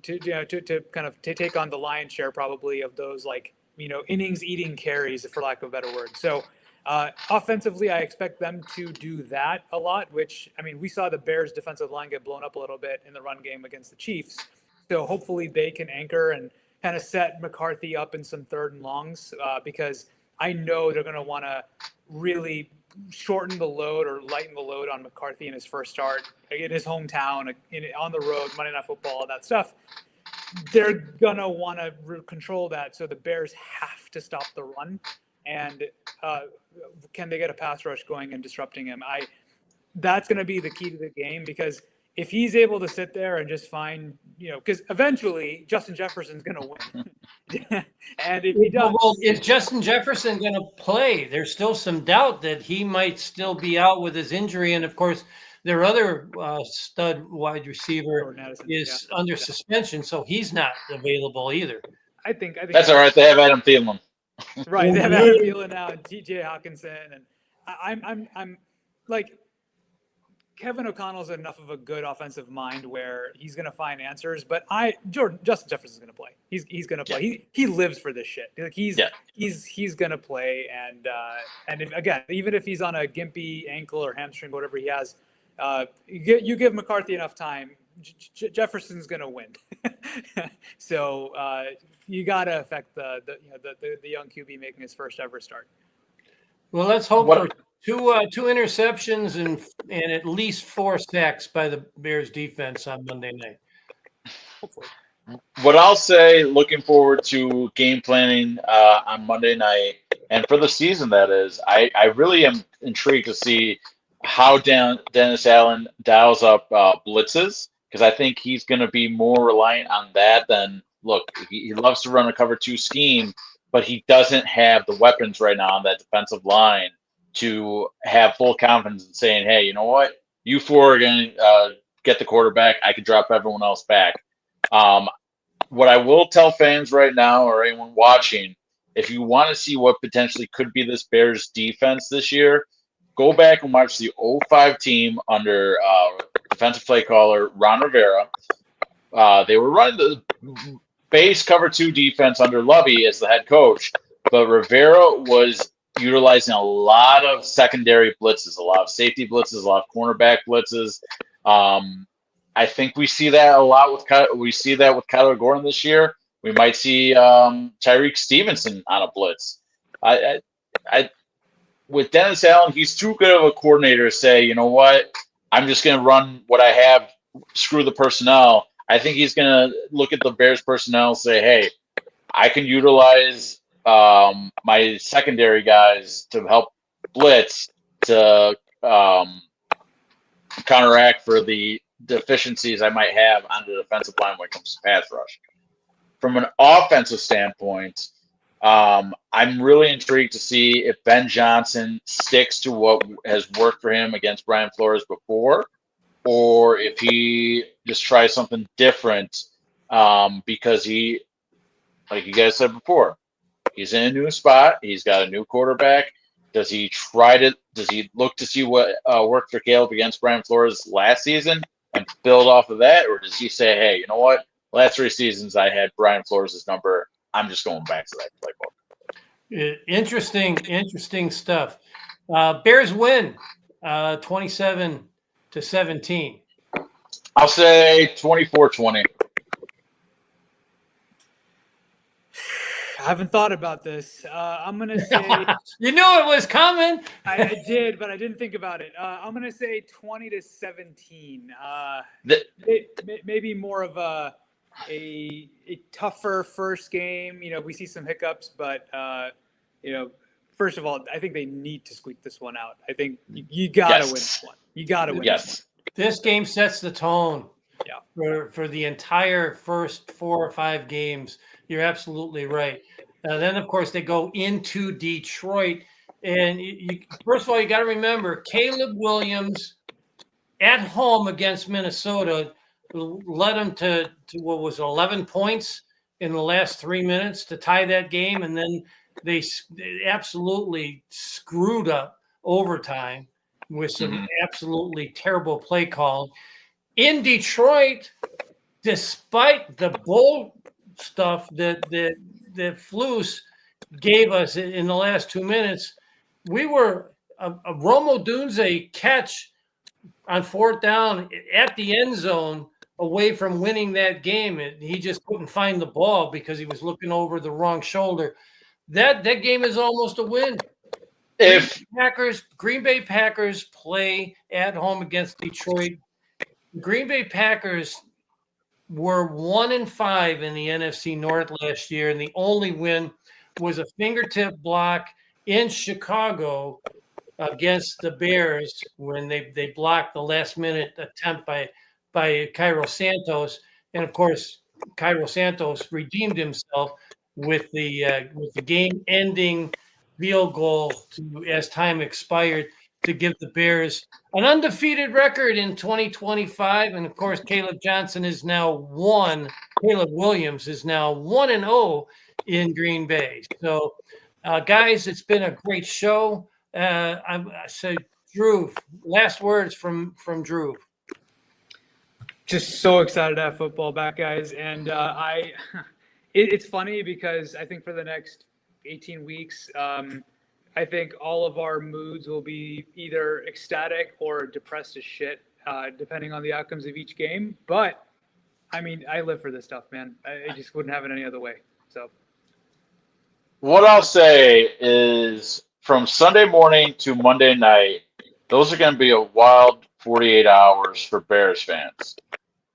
To kind of take on the lion's share probably of those innings eating carries, for lack of a better word. So offensively, I expect them to do that a lot, which we saw the Bears defensive line get blown up a little bit in the run game against the Chiefs. So hopefully they can anchor and kind of set McCarthy up in some third and longs, because I know they're going to want to really shorten the load or lighten the load on McCarthy in his first start in his hometown, on the road, Monday Night Football, all that stuff. they're gonna want to control that. So the Bears have to stop the run, and can they get a pass rush going and disrupting him? That's going to be the key to the game, because if he's able to sit there and just find, because eventually Justin Jefferson's going to win. And if he does. Well, is Justin Jefferson going to play? There's still some doubt that he might still be out with his injury. And of course, their other stud wide receiver is under suspension, so he's not available either. I think that's all right. They have Adam Thielen. Right. They have Adam Thielen now and TJ Hawkinson. And I'm like, Kevin O'Connell's enough of a good offensive mind where he's going to find answers. But Justin Jefferson's going to play. He's going to play. Yeah. He lives for this shit. Like he's going to play. And if, again, even if he's on a gimpy ankle or hamstring, whatever he has, you give McCarthy enough time, Jefferson's going to win. So you got to affect the young QB making his first ever start. Well, let's hope for two interceptions and at least 4 sacks by the Bears defense on Monday night. Hopefully. What I'll say, looking forward to game planning on Monday night and for the season, that is, I really am intrigued to see how Dennis Allen dials up blitzes, because I think he's going to be more reliant on that than, look, he loves to run a cover 2 scheme, but he doesn't have the weapons right now on that defensive line to have full confidence in saying, hey, you know what? You 4 are going to get the quarterback. I can drop everyone else back. What I will tell fans right now, or anyone watching, if you want to see what potentially could be this Bears defense this year, go back and watch the 05 team under defensive play caller Ron Rivera. They were running the base cover 2 defense under Lovey as the head coach, but Rivera was utilizing a lot of secondary blitzes, a lot of safety blitzes, a lot of cornerback blitzes. I think we see that a lot with Kyler Gordon this year. We might see Tyreek Stevenson on a blitz. With Dennis Allen, he's too good of a coordinator to say, you know what, I'm just going to run what I have, screw the personnel. I think he's going to look at the Bears personnel and say, hey, I can utilize my secondary guys to help blitz to counteract for the deficiencies I might have on the defensive line when it comes to pass rush. From an offensive standpoint, I'm really intrigued to see if Ben Johnson sticks to what has worked for him against Brian Flores before, or if he just tries something different because he, like you guys said before, he's in a new spot. He's got a new quarterback. Does he look to see what worked for Caleb against Brian Flores last season and build off of that? Or does he say, hey, you know what? Last 3 seasons I had Brian Flores' number. I'm just going back to that playbook. Interesting stuff. Bears win 27-17. I'll say 24-20. I haven't thought about this. I'm going to say... You knew it was coming. I did, but I didn't think about it. I'm going to say 20-17. Maybe more of a tougher first game. We see some hiccups, but, first of all, I think they need to squeak this one out. I think you got to win this one. You got to win this one. This game sets the tone for the entire first 4 or 5 games. You're absolutely right. Then, of course, they go into Detroit. And first of all, you got to remember, Caleb Williams at home against Minnesota led them to what was 11 points in the last 3 minutes to tie that game. And then they absolutely screwed up overtime with some absolutely terrible play call. In Detroit, despite the bold stuff that Flus gave us in the last 2 minutes, we were a Romo Dunze catch on 4th down at the end zone away from winning that game. He just couldn't find the ball because he was looking over the wrong shoulder. That game is almost a win. If Green Bay Packers play at home against Detroit, Green Bay Packers were 1-5 in the NFC North last year, and the only win was a fingertip block in Chicago against the Bears when they blocked the last minute attempt by Cairo Santos, and of course Cairo Santos redeemed himself with the game ending field goal as time expired to give the Bears an undefeated record in 2025, and of course Caleb Williams is now 1-0 in Green Bay. So guys, it's been a great show. I say, Dhruv, last words from Dhruv. Just so excited to have football back, guys. And it's funny because I think for the next 18 weeks, I think all of our moods will be either ecstatic or depressed as shit, depending on the outcomes of each game. But I mean, I live for this stuff, man. I just wouldn't have it any other way. So What I'll say is from Sunday morning to Monday night, those are going to be a wild 48 hours for Bears fans.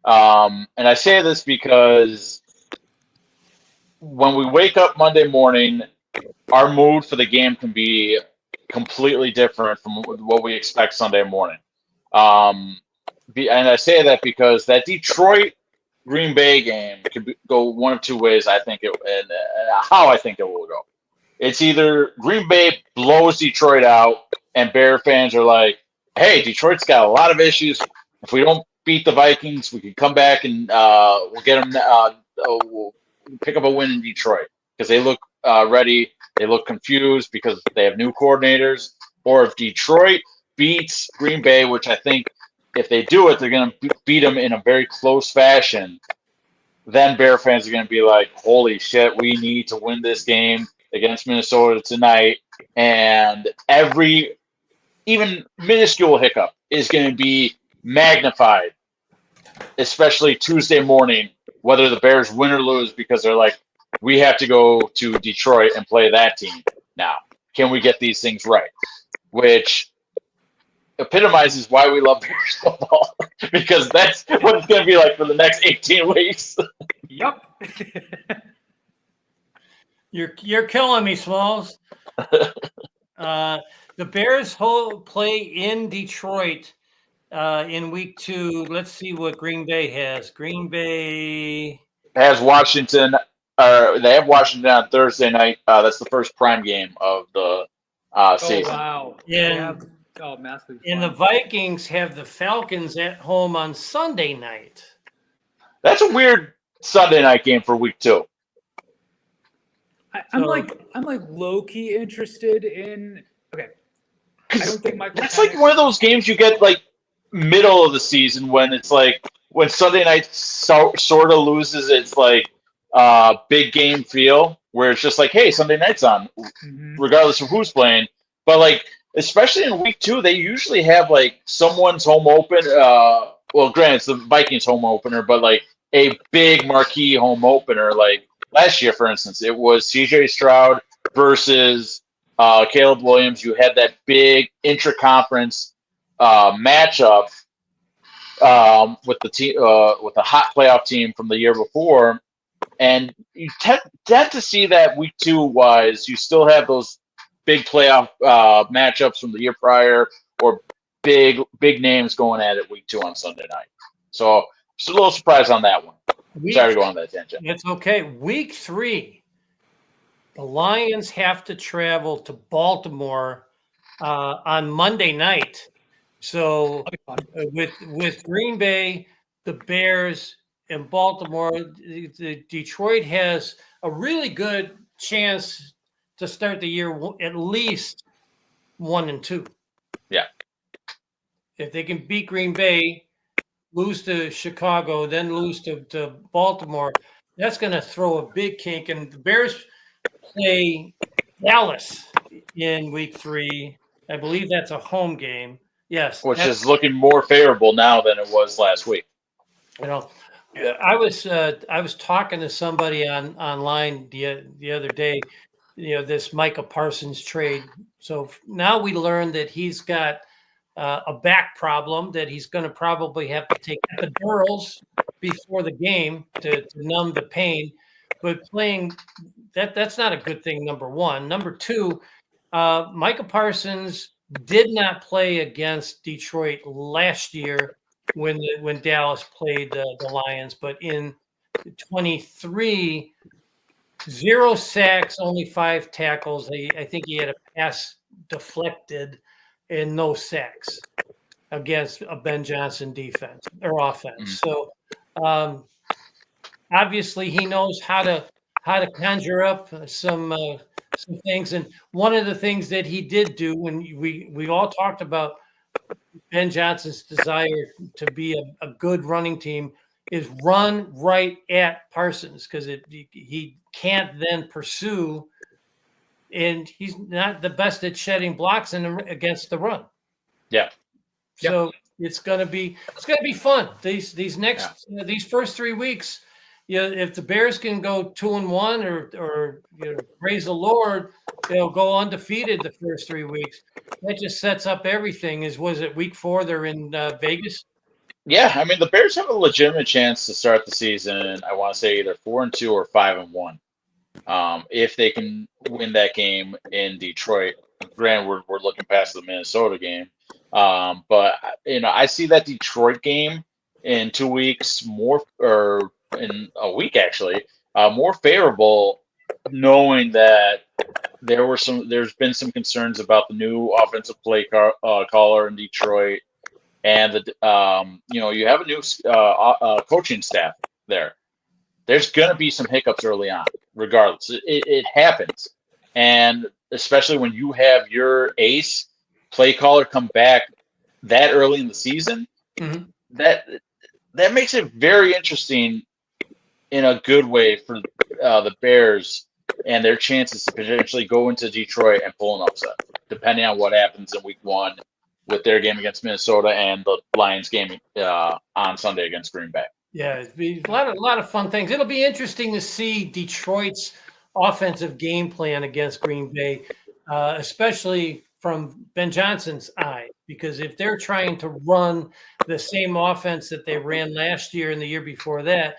And I say this because when we wake up Monday morning, our mood for the game can be completely different from what we expect Sunday morning. And I say that because that Detroit Green Bay game could go one of two ways. I think and how I think it will go. It's either Green Bay blows Detroit out, and Bear fans are like, "Hey, Detroit's got a lot of issues. If we don't beat the Vikings, we can come back and we'll get them. We'll pick up a win in Detroit because they look ready. They look confused because they have new coordinators. Or if Detroit beats Green Bay, which I think if they do it, they're going to beat them in a very close fashion. Then Bear fans are going to be like, holy shit, we need to win this game against Minnesota tonight. And every, even minuscule hiccup is going to be magnified, especially Tuesday morning, whether the Bears win or lose, because they're like, we have to go to Detroit and play that team now. Can we get these things right? Which epitomizes why we love Bears football, because that's what it's going to be like for the next 18 weeks. Yep. You're killing me, Smalls. The Bears play in Detroit in week 2. Let's see what Green Bay has. Green Bay has Washington. They have Washington on Thursday night. That's the first prime game of the season. Oh, wow. Massively and the Vikings have the Falcons at home on Sunday night. That's a weird Sunday night game for week 2. I'm like low key interested in. Okay, I don't think that's like one of those games you get like middle of the season when it's like when Sunday night sort of loses its like big game feel, where it's just like, hey, Sunday night's on, regardless of who's playing. But like, especially in week 2, they usually have like someone's home open. Well, granted, it's the Vikings home opener, but like a big marquee home opener. Like last year, for instance, it was CJ Stroud versus Caleb Williams. You had that big intra-conference matchup with the team, with the hot playoff team from the year before. And you tend to see that week 2 wise, you still have those big playoff matchups from the year prior, or big names going at it week 2 on Sunday night. So just a little surprise on that one. Sorry to go on that tangent. It's okay. Week 3, the Lions have to travel to Baltimore on Monday night. So with Green Bay, the Bears, and Baltimore, Detroit has a really good chance to start the year at least 1-2. Yeah. If they can beat Green Bay, lose to Chicago, then lose to Baltimore, that's going to throw a big kink. And the Bears play Dallas in week 3. I believe that's a home game. Yes. Which is looking more favorable now than it was last week. You know, I was talking to somebody online the other day, this Micah Parsons trade. So now we learned that he's got a back problem that he's going to probably have to take epidurals before the game to numb the pain, but playing that's not a good thing. Number one. Number two, Micah Parsons did not play against Detroit last year when Dallas played the Lions, but in 23, 0 sacks, only 5 tackles. I think he had a pass deflected and no sacks against a Ben Johnson defense or offense. So obviously he knows how to conjure up some things. And one of the things that he did do when we all talked about Ben Johnson's desire to be a good running team is run right at Parsons because he can't then pursue, and he's not the best at shedding blocks against the run. Yeah. So it's gonna be fun. These next these first 3 weeks. If the Bears can go 2-1 or praise the Lord, they'll go undefeated the first 3 weeks. That just sets up everything. Was it week 4? They're in Vegas. Yeah, I mean the Bears have a legitimate chance to start the season. I want to say either 4-2 or 5-1. If they can win that game in Detroit. Granted, we're looking past the Minnesota game, but I see that Detroit game in 2 weeks or in a week actually more favorable, knowing that there's been some concerns about the new offensive play caller in Detroit. And you have a new coaching staff there. There's going to be some hiccups early on, regardless. It happens, and especially when you have your ace play caller come back that early in the season, that makes it very interesting in a good way for the Bears and their chances to potentially go into Detroit and pull an upset, depending on what happens in week 1. With their game against Minnesota and the Lions game on Sunday against Green Bay. Yeah, it'd be a lot of fun things. It'll be interesting to see Detroit's offensive game plan against Green Bay, especially from Ben Johnson's eye, because if they're trying to run the same offense that they ran last year and the year before that,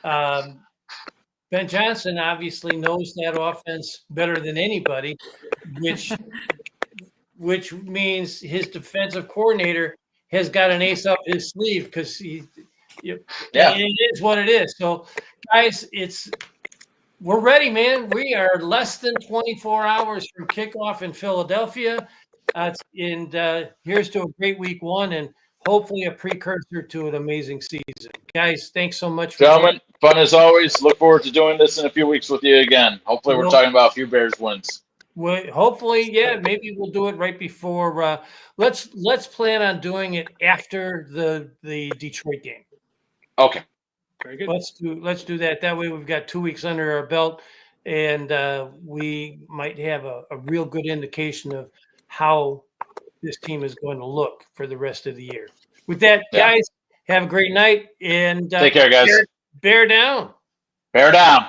Ben Johnson obviously knows that offense better than anybody, which means his defensive coordinator has got an ace up his sleeve because it is what it is. So, guys, we're ready, man. We are less than 24 hours from kickoff in Philadelphia, and here's to a great week 1 and hopefully a precursor to an amazing season. Guys, thanks so much for gentlemen. Fun as always. Look forward to doing this in a few weeks with you again. Hopefully, we're talking about a few Bears wins. Well, hopefully, maybe we'll do it right before. Let's plan on doing it after the Detroit game. Okay. Very good. Let's do that. That way, we've got 2 weeks under our belt, and we might have a real good indication of how this team is going to look for the rest of the year. With that, guys, have a great night and take care, guys. Bear down. Bear down.